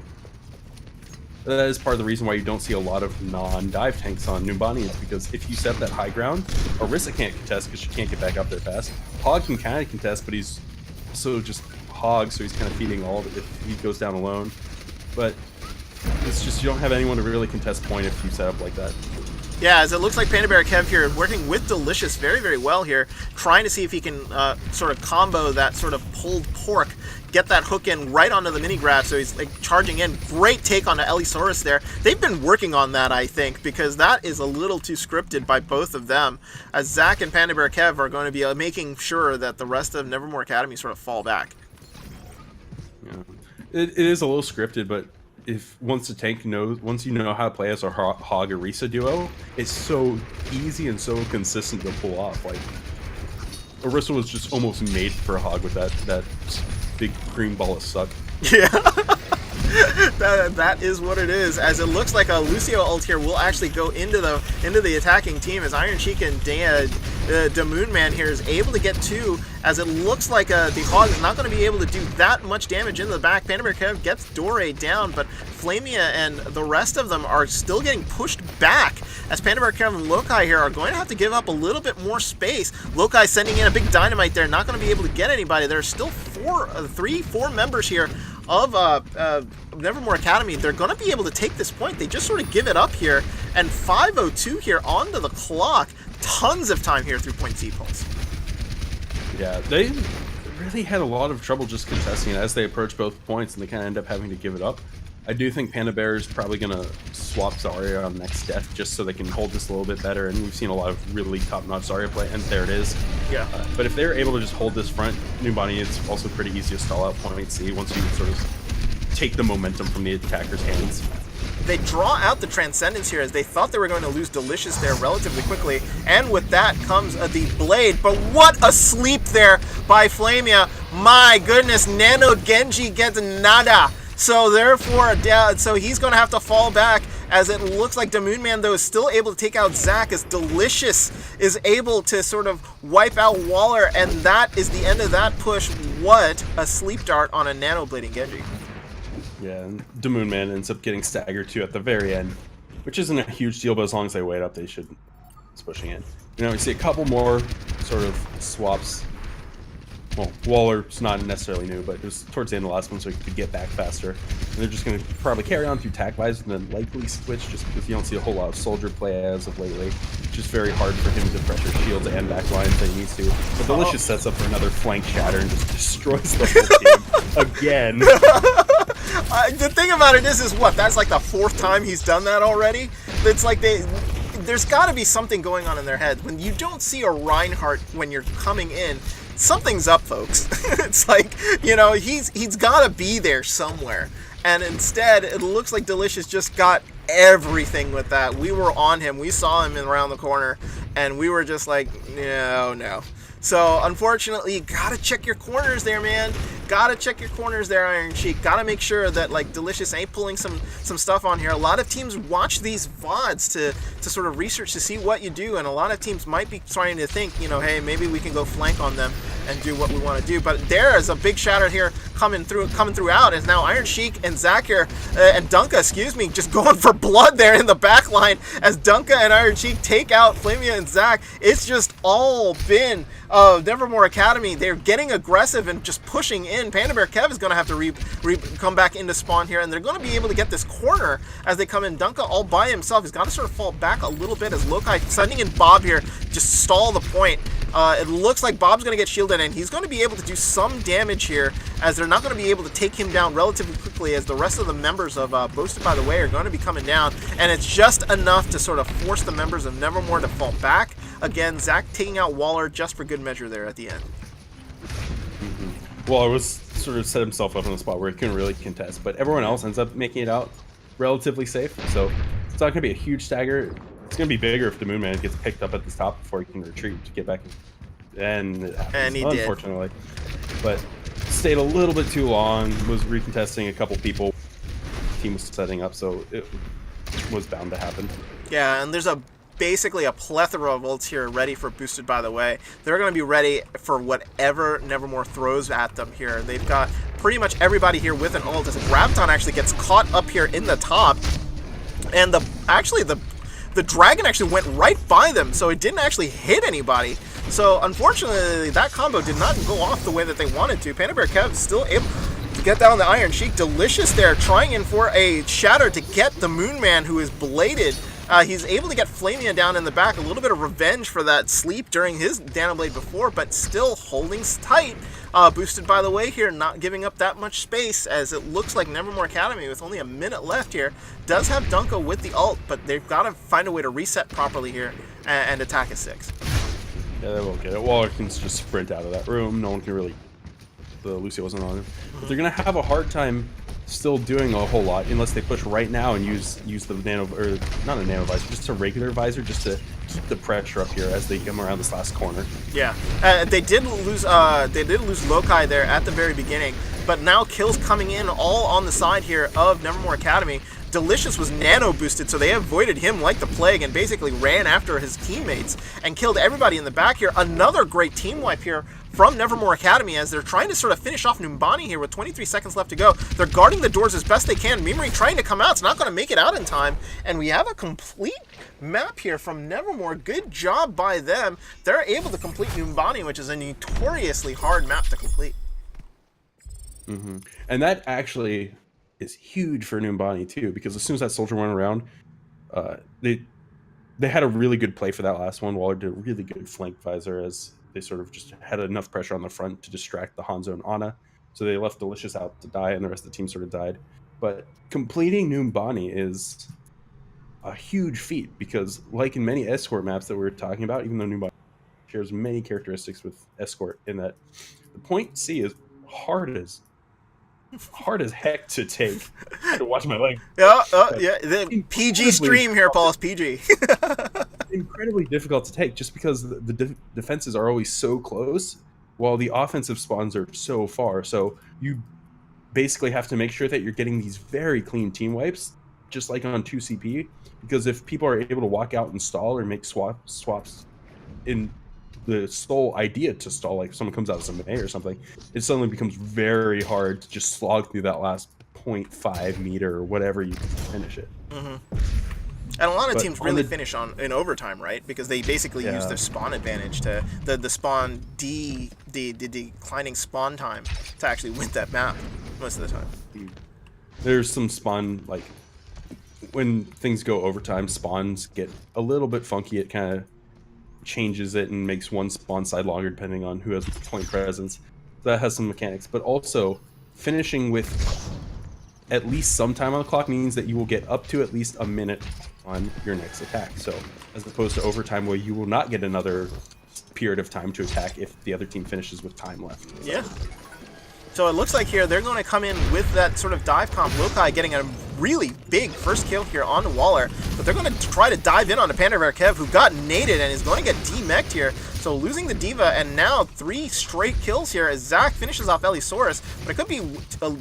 C: That is part of the reason why you don't see a lot of non-dive tanks on Numbani, is because if you set that high ground, Orisa can't contest because she can't get back up there fast. Hog can kind of contest, but he's so just Hog, so he's kind of feeding all of it if he goes down alone. But it's just you don't have anyone to really contest point if you set up like that.
B: Yeah, as it looks like Panda Bear Kev here working with Delicious very, very well here, trying to see if he can sort of combo that sort of pulled pork, get that hook in right onto the mini grab, so he's like charging in. Great take on the Elisaurus there. They've been working on that, I think, because that is a little too scripted by both of them, as Zach and Panda Bear Kev are going to be making sure that the rest of Nevermore Academy sort of fall back.
C: Yeah, it is a little scripted, but once you know how to play as a Hog Orisa duo, it's so easy and so consistent to pull off. Like, Orisa was just almost made for a Hog with that big green ball of suck.
B: Yeah. that is what it is, as it looks like a Lucio ult here will actually go into the attacking team, as Iron Sheik and Demoonman here is able to get 2, as it looks like the Hog is not going to be able to do that much damage in the back. Panda Bear Kev gets Dore down, but Flamia and the rest of them are still getting pushed back, as Panda Bear Kev and Lokai here are going to have to give up a little bit more space. Lokai sending in a big dynamite there, not going to be able to get anybody. There are still 4 members here of Nevermore Academy. They're going to be able to take this point. They just sort of give it up here, and 5:02 here onto the clock. Tons of time here through point C pulse.
C: Yeah, they really had a lot of trouble just contesting it as they approach both points, and they kind of end up having to give it up. I do think Panda Bear is probably going to swap Zarya on next death just so they can hold this a little bit better, and we've seen a lot of really top-notch Zarya play, and there it is.
B: Yeah.
C: But if they're able to just hold this front, Numbani is also pretty easy to stall out point C once you sort of take the momentum from the attacker's hands.
B: They draw out the Transcendence here as they thought they were going to lose Delicious there relatively quickly, and with that comes the Blade, but what a sleep there by Flamia. My goodness, Nano Genji gets nada. So therefore, so he's going to have to fall back, as it looks like the Moonman, though, is still able to take out Zac, as Delicious is able to sort of wipe out Waller, and that is the end of that push. What a sleep dart on a Nano Blading Genji.
C: Yeah, and the Moonman ends up getting staggered too at the very end, which isn't a huge deal, but as long as they wait up, they should. It's pushing in. You know, we see a couple more sort of swaps. Well, Waller's not necessarily new, but it was towards the end of the last one, so he could get back faster. And they're just going to probably carry on through Tac Vise and then likely switch, just because you don't see a whole lot of Soldier play as of lately. It's just very hard for him to pressure shields and back lines that he needs to. But Delicious sets up for another flank shatter and just destroys the whole team again.
B: The thing about it is what? That's like the 4th time he's done that already? It's like there's got to be something going on in their heads. When you don't see a Reinhardt when you're coming in, something's up, folks. It's like, you know, he's got to be there somewhere. And instead, it looks like Delicious just got everything with that. We were on him. We saw him around the corner, and we were just like, no. So, unfortunately, you gotta check your corners there, man. Gotta check your corners there, Iron Sheik. Gotta make sure that, like, Delicious ain't pulling some stuff on here. A lot of teams watch these VODs to sort of research to see what you do, and a lot of teams might be trying to think, you know, hey, maybe we can go flank on them and do what we want to do. But there is a big shatter here coming throughout, as now Iron Sheik and Zac here, and Dunka, excuse me, just going for blood there in the back line as Dunka and Iron Sheik take out Flamia and Zac. It's just all been Nevermore Academy. They're getting aggressive and just pushing in. Panda Bear Kev is going to have to come back into spawn here, and they're going to be able to get this corner as they come in. Dunka all by himself. He's got to sort of fall back a little bit as Lokai sending in Bob here, just stall the point. It looks like Bob's going to get shielded, and he's going to be able to do some damage here, as they're not going to be able to take him down relatively quickly, as the rest of the members of Boasted by the Way are going to be coming down, and it's just enough to sort of force the members of Nevermore to fall back. Again, Zac taking out Waller just for good measure there at the end.
C: Waller was sort of set himself up in a spot where he couldn't really contest, but everyone else ends up making it out relatively safe, so it's not going to be a huge stagger. It's going to be bigger if the Moonman gets picked up at the top before he can retreat to get back in. And it happens,
B: And he
C: unfortunately. But stayed a little bit too long, was recontesting a couple people. The team was setting up, so it was bound to happen.
B: Yeah, and there's basically a plethora of ults here ready for Boosted by the Way. They're going to be ready for whatever Nevermore throws at them here. They've got pretty much everybody here with an ult, as Graviton actually gets caught up here in the top. And the dragon actually went right by them, so it didn't actually hit anybody. So unfortunately, that combo did not go off the way that they wanted to. Panda Bear Kev is still able to get down the Iron Sheik. Delicious there, trying in for a shatter to get the Moonman, who is bladed. He's able to get Flamia down in the back. A little bit of revenge for that sleep during his Nanoblade before, but still holding tight. Boosted by the Way here, not giving up that much space, as it looks like Nevermore Academy, with only a minute left here, does have Dunka with the ult, but they've got to find a way to reset properly here and attack at 6.
C: Yeah, they won't get it. Waller can just sprint out of that room. No one can really... The Lucio wasn't on him. But they're going to have a hard time still doing a whole lot unless they push right now and use the nano, or not a nano visor, just a regular visor, just to keep the pressure up here as they come around this last corner.
B: Yeah, they did lose Lokai there at the very beginning, but now kills coming in all on the side here of Nevermore Academy. Delicious was nano boosted, so they avoided him like the plague and basically ran after his teammates and killed everybody in the back here. Another great team wipe here from Nevermore Academy, as they're trying to sort of finish off Numbani here with 23 seconds left to go. They're guarding the doors as best they can. Mimiri trying to come out. It's not going to make it out in time. And we have a complete map here from Nevermore. Good job by them. They're able to complete Numbani, which is a notoriously hard map to complete.
C: And that actually is huge for Numbani too, because as soon as that soldier went around, they had a really good play for that last one. Waller did a really good flank visor, as they sort of just had enough pressure on the front to distract the Hanzo and Ana. So they left Delicious out to die, and the rest of the team sort of died. But completing Numbani is a huge feat because, like in many escort maps that we were talking about, even though Numbani shares many characteristics with escort, in that the point C is hard as heck to take. I had to watch my leg.
B: Yeah,
C: But
B: yeah. The PG
C: incredibly
B: stream here,
C: difficult-
B: Paul. It's PG.
C: incredibly difficult to take just because the defenses are always so close while the offensive spawns are so far. So you basically have to make sure that you're getting these very clean team wipes, just like on 2CP, because if people are able to walk out and stall or make swaps in the sole idea to stall, like if someone comes out of some A or something, it suddenly becomes very hard to just slog through that last 0.5 meter or whatever you can finish it.
B: And a lot of
C: But
B: teams
C: on
B: really
C: the-
B: finish in overtime, right? Because they basically use
C: Yeah.
B: their spawn advantage to the spawn the declining spawn time to actually win that map most of the time.
C: There's some spawn, like when things go overtime, spawns get a little bit funky. It kind of changes it and makes one spawn side longer depending on who has point presence. That has some mechanics, but also finishing with at least some time on the clock means that you will get up to at least a minute on your next attack. So as opposed to overtime where you will not get another period of time to attack if the other team finishes with time left.
B: Yeah. So it looks like here they're going to come in with that sort of dive comp. Lokai getting a really big first kill here on Waller, but they're going to try to dive in on the Panda Bear Kev, who got naded and is going to get demech'd here. So losing the Diva, and now 3 straight kills here as Zach finishes off Elisaurus, but it could be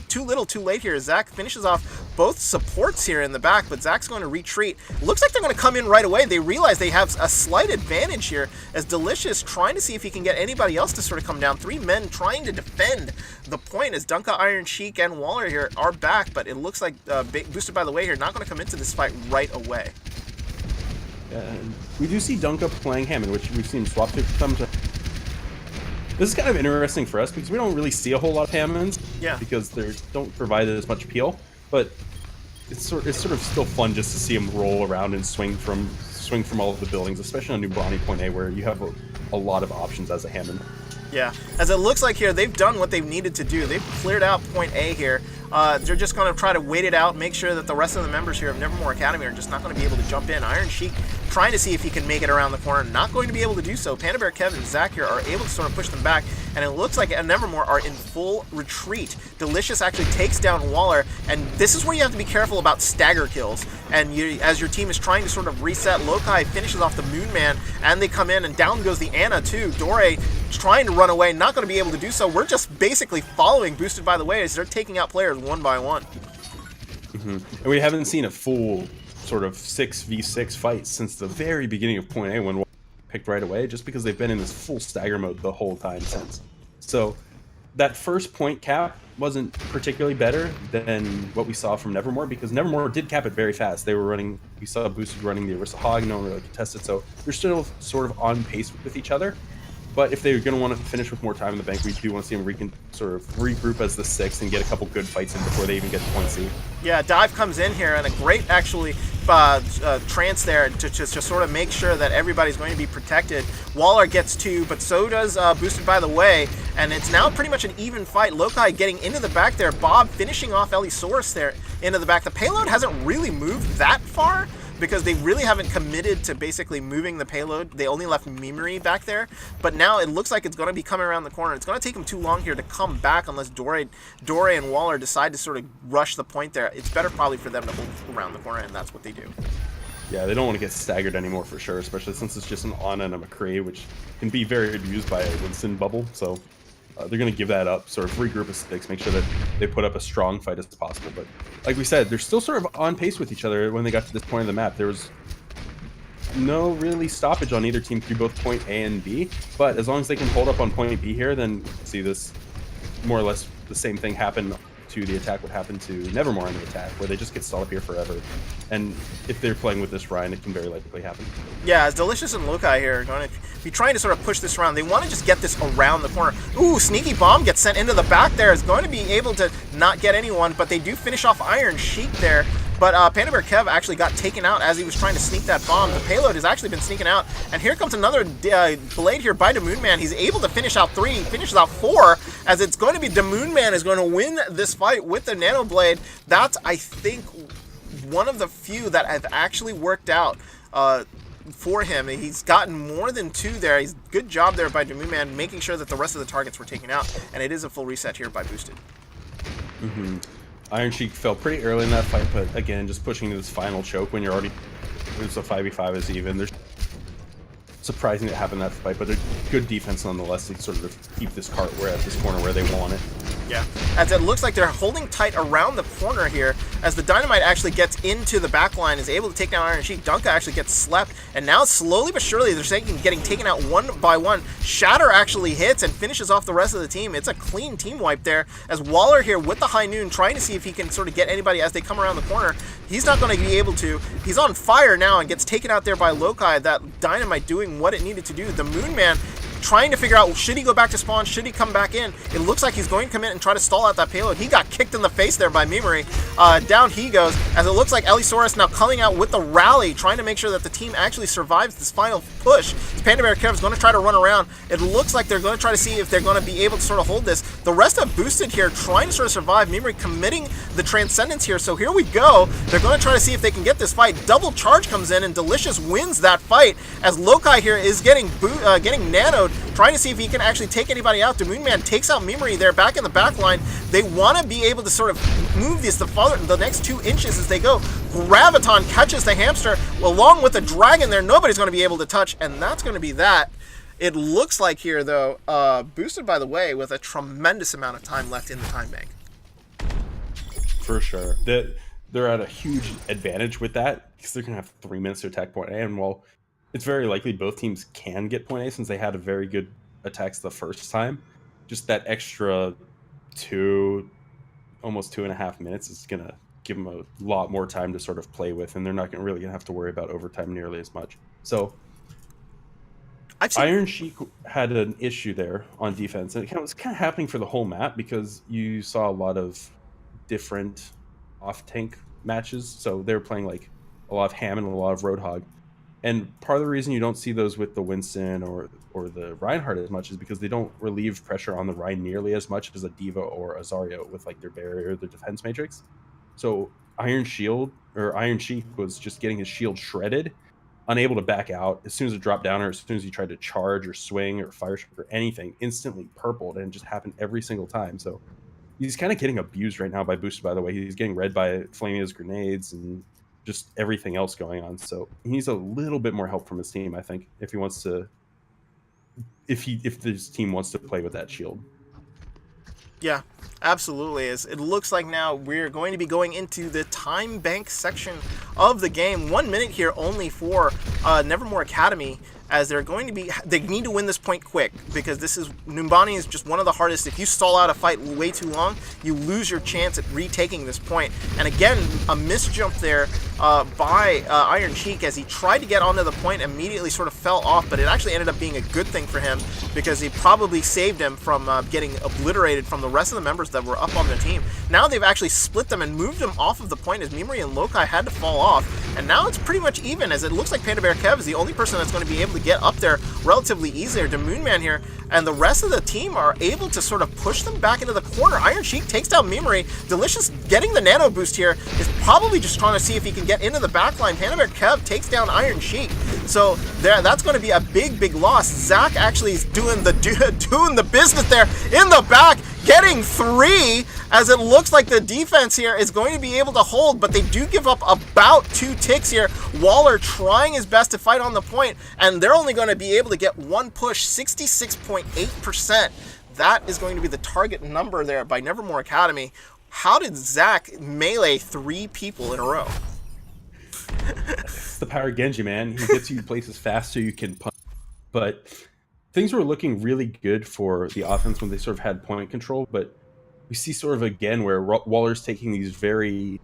B: too little too late here as Zach finishes off both supports here in the back, but Zach's going to retreat. Looks like they're going to come in right away. They realize they have a slight advantage here as Delicious trying to see if he can get anybody else to sort of come down. 3 men trying to defend the point as Dunka, Iron Sheik, and Waller here are back, but it looks like Boosted by the Way here not going to come into this fight right away.
C: And we do see Dunka playing Hammond, which we've seen swap to some. This is kind of interesting for us because we don't really see a whole lot of Hammonds.
B: Yeah.
C: Because they don't provide as much appeal, but it's sort of still fun just to see him roll around and swing from all of the buildings, especially on Numbani Point A, where you have a lot of options as a Hammond.
B: Yeah, as it looks like here, they've done what they've needed to do. They've cleared out Point A here. They're just going to try to wait it out, make sure that the rest of the members here of Nevermore Academy are just not going to be able to jump in. Iron Sheik trying to see if he can make it around the corner, not going to be able to do so. Panda Bear Kev and Zach here are able to sort of push them back, and it looks like Nevermore are in full retreat. Delicious actually takes down Waller, and this is where you have to be careful about stagger kills. And as your team is trying to sort of reset, Lokai finishes off the Moon Man, and they come in, and down goes the Anna too. Dore trying to run away, not going to be able to do so. We're just basically following Boosted by the Way as they're taking out players one by one.
C: And we haven't seen a full sort of 6v6 fight since the very beginning of Point A when Waller picked right away, just because they've been in this full stagger mode the whole time since. So that first point cap wasn't particularly better than what we saw from Nevermore, because Nevermore did cap it very fast. They were running, we saw Boosted running the Orisa Hog, no one really contested, so they're still sort of on pace with each other. But if they're going to want to finish with more time in the bank, we do want to see them sort of regroup as the 6 and get a couple good fights in before they even get to point C.
B: Yeah, Dive comes in here, and a great, actually, trance there to just sort of make sure that everybody's going to be protected. Waller gets 2, but so does Boosted by the Way, and it's now pretty much an even fight. Lokai getting into the back there. Bob finishing off Elisaurus there into the back. The payload hasn't really moved that far, because they really haven't committed to basically moving the payload. They only left Memory back there, but now it looks like it's going to be coming around the corner. It's going to take them too long here to come back unless Dore and Waller decide to sort of rush the point there. It's better probably for them to hold around the corner, and that's what they do.
C: Yeah, they don't want to get staggered anymore for sure, especially since it's just an Ana and a McCree, which can be very abused by a Winston bubble. So they're going to give that up, sort of regroup of 6, make sure that they put up a strong fight as possible. But like we said, they're still sort of on pace with each other when they got to this point of the map. There was no really stoppage on either team through both point A and B, but as long as they can hold up on point B here, then see this more or less the same thing happen to the attack would happen to Nevermore in the attack, where they just get stalled up here forever. And if they're playing with this Ryan, it can very likely happen.
B: Yeah, as Delicious and Lokai here are going to be trying to sort of push this around. They want to just get this around the corner. Ooh, Sneaky Bomb gets sent into the back there. Is going to be able to not get anyone, but they do finish off Iron Sheik there. but Panda Bear Kev actually got taken out as he was trying to sneak that bomb. The payload has actually been sneaking out, and here comes another blade here by the Moon Man. He's able to finish out 3, finishes out 4, as it's going to be the Moon Man is going to win this fight with the Nano Blade. That's, I think, one of the few that have actually worked out for him. He's gotten more than 2 there. He's good job there by the Moon Man, making sure that the rest of the targets were taken out, and it is a full reset here by Boosted.
C: Iron Sheik fell pretty early in that fight, but again, just pushing to this final choke when you're already, it's a 5v5 is even. There's surprising it happened in that fight, but a good defense nonetheless to sort of keep this cart at this corner where they want it.
B: Yeah, as it looks like they're holding tight around the corner here, as the Dynamite actually gets into the back line, is able to take down Iron Sheik. Dunka actually gets slept, and now slowly but surely they're getting taken out one by one. Shatter actually hits and finishes off the rest of the team. It's a clean team wipe there, as Waller here with the High Noon trying to see if he can sort of get anybody as they come around the corner. He's not going to be able to. He's on fire now and gets taken out there by Lokai. That Dynamite doing what it needed to do. The Moon Man trying to figure out, should he go back to spawn, should he come back in? It looks like he's going to come in and try to stall out that payload. He got kicked in the face there by Mimuri. Down he goes, as it looks like Elisaurus now coming out with the rally, trying to make sure that the team actually survives this final push. Panda Bear Kev is going to try to run around. It looks like they're going to try to see if they're going to be able to sort of hold this. The rest of Boosted here trying to sort of survive. Mimuri committing the Transcendence here, so here we go. They're going to try to see if they can get this fight. Double charge comes in, and Delicious wins that fight, as Lokai here is getting nanoed, trying to see if he can actually take anybody out. The Moon Man takes out Mimuri there back in the back line. They want to be able to sort of move this the next 2 inches as they go. Graviton catches the hamster along with the dragon there. Nobody's going to be able to touch, and that's going to be that. It looks like here, though, Boosted, by the way, with a tremendous amount of time left in the time bank.
C: For sure. They're at a huge advantage with that, because they're going to have 3 minutes to attack point A, and while it's very likely both teams can get point A since they had a very good attacks the first time, just that extra almost 2.5 minutes is going to give them a lot more time to sort of play with, and they're not really going to have to worry about overtime nearly as much. So Iron Sheik had an issue there on defense, and it was kind of happening for the whole map because you saw a lot of different off-tank matches. So they were playing like a lot of Ham and a lot of Roadhog. And part of the reason you don't see those with the Winston or the Reinhardt as much is because they don't relieve pressure on the Rhine nearly as much as a Diva or a Zarya with like their barrier, their defense matrix. So Iron Sheik was just getting his shield shredded, unable to back out. As soon as it dropped down or as soon as he tried to charge or swing or fire strike or anything, instantly purpled, and it just happened every single time. So he's kind of getting abused right now by Boosted, by the way. He's getting read by Flamia's grenades and just everything else going on. So he needs a little bit more help from his team, I think, if he wants to, if this team wants to play with that shield.
B: Yeah, absolutely. It looks like now we're going to be going into the time bank section of the game. 1 minute here only for Nevermore Academy, as they need to win this point quick, because Numbani is just one of the hardest. If you stall out a fight way too long, you lose your chance at retaking this point. And again, a misjump there by Iron Sheik as he tried to get onto the point, immediately sort of fell off, but it actually ended up being a good thing for him, because he probably saved him from getting obliterated from the rest of the members that were up on the team. Now they've actually split them and moved them off of the point, as Mimuri and Lokai had to fall off, and now it's pretty much even, as it looks like Panda Bear Kev is the only person that's going to be able to get up there relatively easier. The Moon Man here and the rest of the team are able to sort of push them back into the corner. Iron Sheik takes down Mimuri. Delicious getting the nano boost here, is probably just trying to see if he can get into the back line. Panda Bear Kev takes down Iron Sheik, so that's going to be a big loss. Zach actually is doing the business there in the back, getting 3, as it looks like the defense here is going to be able to hold, but they do give up about 2 ticks here. Waller trying his best to fight on the point, and they're only going to be able to get 1 push, 66.8%. That is going to be the target number there by Nevermore Academy. How did Zach melee 3 people in a row?
C: It's the power of Genji, man. He gets you places fast so you can punch. But things were looking really good for the offense when they sort of had point control, but we see sort of again where Waller's taking these very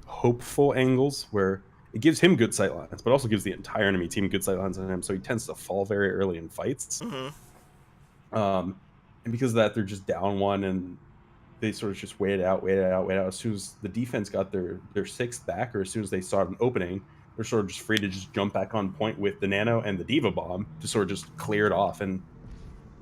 C: hopeful angles where it gives him good sight lines, but also gives the entire enemy team good sight lines on him, so he tends to fall very early in fights. And because of that, they're just down 1, and they sort of just waited out, waited out, waited out. As soon as the defense got their sixth back, or as soon as they saw an opening, they're sort of just free to just jump back on point with the Nano and the Diva Bomb to sort of just clear it off. And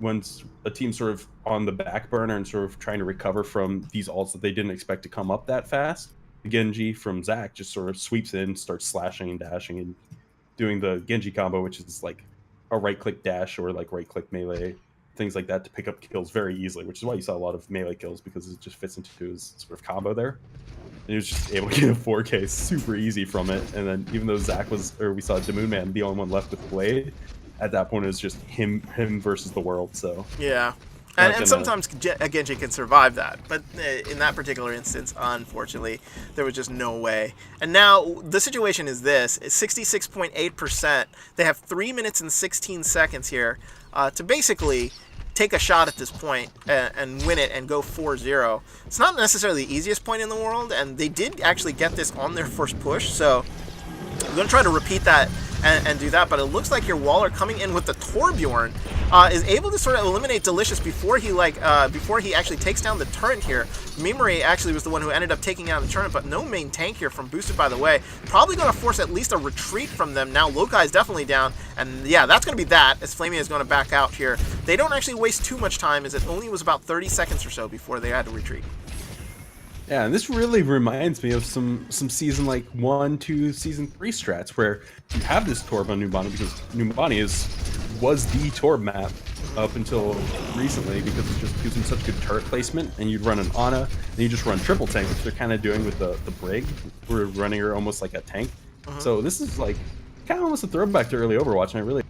C: once a team sort of on the back burner and sort of trying to recover from these ults that they didn't expect to come up that fast, the Genji from Zac just sort of sweeps in, starts slashing and dashing and doing the Genji combo, which is like a right click dash or like right click melee, things like that to pick up kills very easily, which is why you saw a lot of melee kills, because it just fits into his sort of combo there. And he was just able to get a 4K super easy from it. And then even though Zac was, or we saw Damoon Man, the only one left with Blade, at that point it was just him versus the world. So
B: yeah. And sometimes a Genji can survive that, but in that particular instance, unfortunately, there was just no way. And now the situation is this: 66.8%. They have 3 minutes and 16 seconds here to basically take a shot at this point and win it and go 4-0. It's not necessarily the easiest point in the world, and they did actually get this on their first push, so I'm going to try to repeat that and do that, but it looks like here Waller coming in with the Torbjorn is able to sort of eliminate Delicious before he actually takes down the turret here. Mimuri actually was the one who ended up taking out the turret, but no main tank here from Boosted By The Way. Probably going to force at least a retreat from them. Now Lokai is definitely down, and yeah, that's going to be that, as Flamia is going to back out here. They don't actually waste too much time, as it only was about 30 seconds or so before they had to retreat.
C: Yeah, and this really reminds me of some season like 1, 2, season 3 strats where you have this Torb on Numbani, because Numbani was the Torb map up until recently, because it just gives them such good turret placement, and you'd run an Ana, and you just run triple tank, which they're kind of doing with the Brig. We're running her almost like a tank. So this is like kind of almost a throwback to early Overwatch, and I really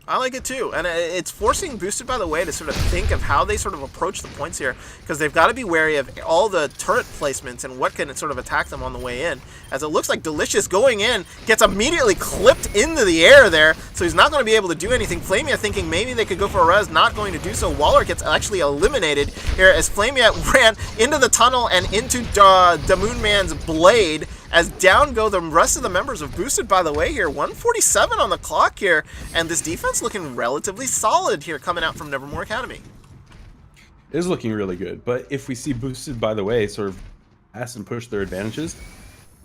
B: I like it too, and it's forcing Boosted By The Way to sort of think of how they sort of approach the points here, because they've got to be wary of all the turret placements and what can sort of attack them on the way in, as it looks like Delicious going in, gets immediately clipped into the air there, so he's not going to be able to do anything. Flamia thinking maybe they could go for a res, not going to do so. Waller gets actually eliminated here as Flamia ran into the tunnel and into Damoon Man's blade, as down go the rest of the members of Boosted By The Way here. 147 on the clock here, and this defense looking relatively solid here coming out from Nevermore Academy.
C: It is looking really good, but if we see Boosted By The Way sort of pass and push their advantages,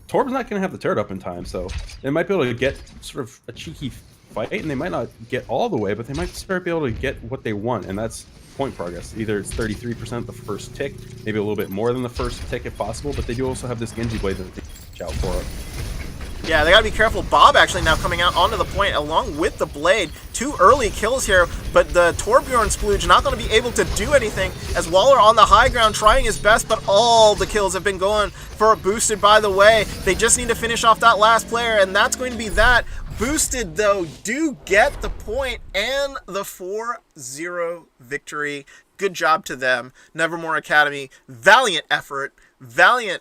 C: Torb's not going to have the turret up in time, so they might be able to get sort of a cheeky fight, and they might not get all the way, but they might start be able to get what they want, and that's point progress. Either it's 33% the first tick, maybe a little bit more than the first tick if possible, but they do also have this Genji blade that they can watch out for.
B: Yeah, they gotta be careful. Bob actually now coming out onto the point along with the blade. 2 early kills here, but the Torbjorn Splooge not gonna be able to do anything, as Waller on the high ground trying his best, but all the kills have been going for Boosted By The Way. They just need to finish off that last player, and that's going to be that. Boosted, though, do get the point and the 4-0 victory. Good job to them. Nevermore Academy, valiant effort. Valiant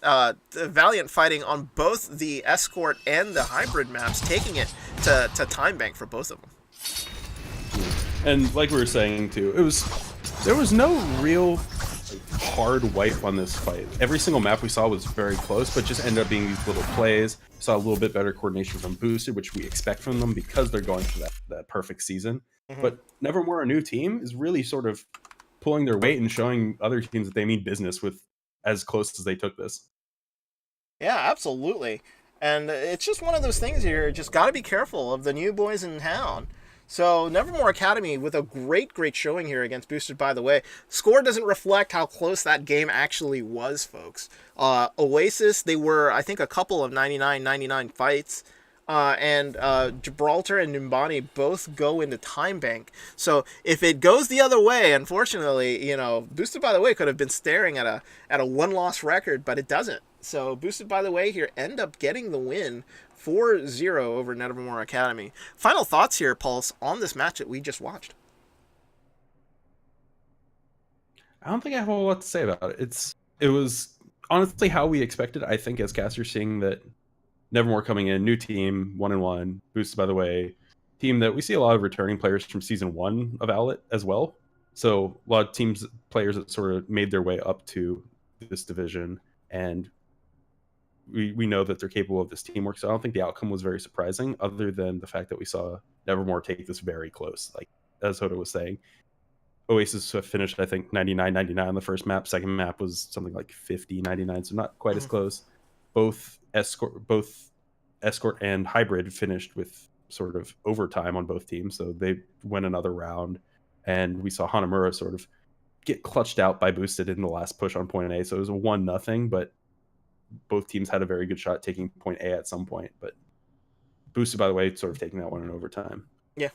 B: fighting on both the escort and the hybrid maps, taking it to time bank for both of them.
C: And like we were saying too, there was no real hard wipe on this fight. Every single map we saw was very close, but just ended up being these little plays. Saw a little bit better coordination from Boosted, which we expect from them because they're going for that perfect season. But Nevermore, a new team, is really sort of pulling their weight and showing other teams that they mean business with as close as they took this.
B: Yeah, absolutely. And it's just one of those things here, just got to be careful of the new boys in town. So Nevermore Academy with a great showing here against Boosted By The Way. Score doesn't reflect how close that game actually was, folks. Oasis, they were, I think, a couple of 99-99 fights. And Gibraltar and Numbani both go into time bank. So if it goes the other way, unfortunately, you know, Boosted By The Way could have been staring at a one-loss record, but it doesn't. So Boosted By The Way here end up getting the win 4-0 over Nevermore Academy. Final thoughts here, Pulse, on this match that we just watched.
C: I don't think I have a whole lot to say about it. It was honestly how we expected. I think as casters, seeing that Nevermore coming in, new team, 1-1, Boosted By The Way, team that we see a lot of returning players from season 1 of Owlet as well. So a lot of players that sort of made their way up to this division, and we know that they're capable of this teamwork. So I don't think the outcome was very surprising, other than the fact that we saw Nevermore take this very close. Like as Hoda was saying, Oasis finished, I think, 99.99 on the first map. Second map was something like 50.99, so not quite as close. Both escort and hybrid finished with sort of overtime on both teams, so they went another round, and we saw Hanamura sort of get clutched out by Boosted in the last push on point A. So it was a 1-0, but both teams had a very good shot taking point A at some point. But Boosted, by the way, sort of taking that one in overtime.
B: Yeah.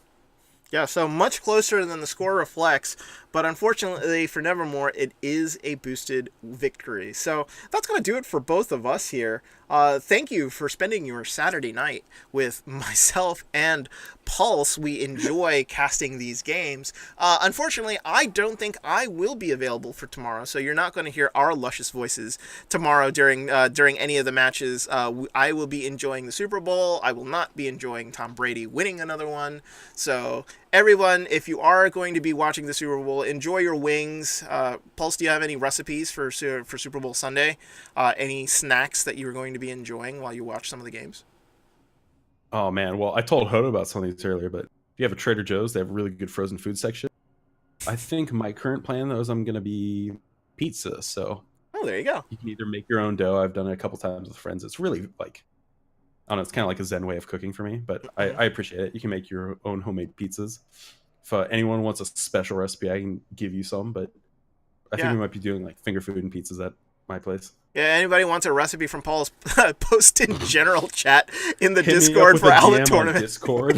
B: Yeah, so much closer than the score reflects, but unfortunately for Nevermore, it is a boosted victory. So that's going to do it for both of us here. Thank you for spending your Saturday night with myself and Pulse. We enjoy casting these games. Unfortunately, I don't think I will be available for tomorrow, so you're not going to hear our luscious voices tomorrow during any of the matches. I will be enjoying the Super Bowl. I will not be enjoying Tom Brady winning another one. So everyone, if you are going to be watching the Super Bowl, enjoy your wings. Pulse, do you have any recipes for Super Bowl Sunday? Any snacks that you're going to be enjoying while you watch some of the games?
C: Oh man, well I told Hodo about some of these earlier, but if you have a Trader Joe's, they have a really good frozen food section. I think my current plan though is I'm gonna be pizza. So
B: there you go.
C: You can either make your own dough. I've done it a couple times with friends. It's really like, I don't know, it's kind of like a Zen way of cooking for me, but I appreciate it. You can make your own homemade pizzas. If anyone wants a special recipe, I can give you some, but I think we might be doing like finger food and pizzas at my place.
B: Yeah, anybody wants a recipe from Paul's, post in general chat in the Discord for Owlet Tournament.
C: Discord.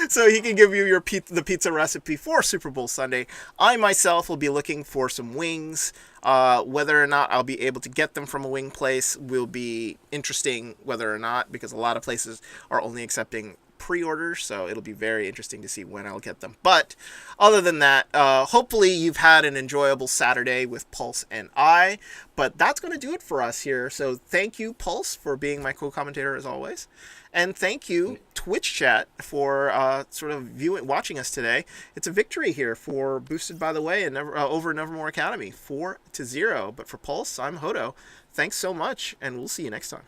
B: So he can give you the pizza recipe for Super Bowl Sunday. I myself will be looking for some wings. Whether or not I'll be able to get them from a wing place will be interesting, whether or not, because a lot of places are only accepting pre-orders, so it'll be very interesting to see when I'll get them. But other than that, hopefully you've had an enjoyable Saturday with Pulse and I. But that's going to do it for us here. So thank you, Pulse, for being my co-commentator as always. And thank you, Twitch chat, for sort of watching us today. It's a victory here for Boosted, by the way, and over Nevermore Academy, 4-0. But for Pulse, I'm Hodo. Thanks so much, and we'll see you next time.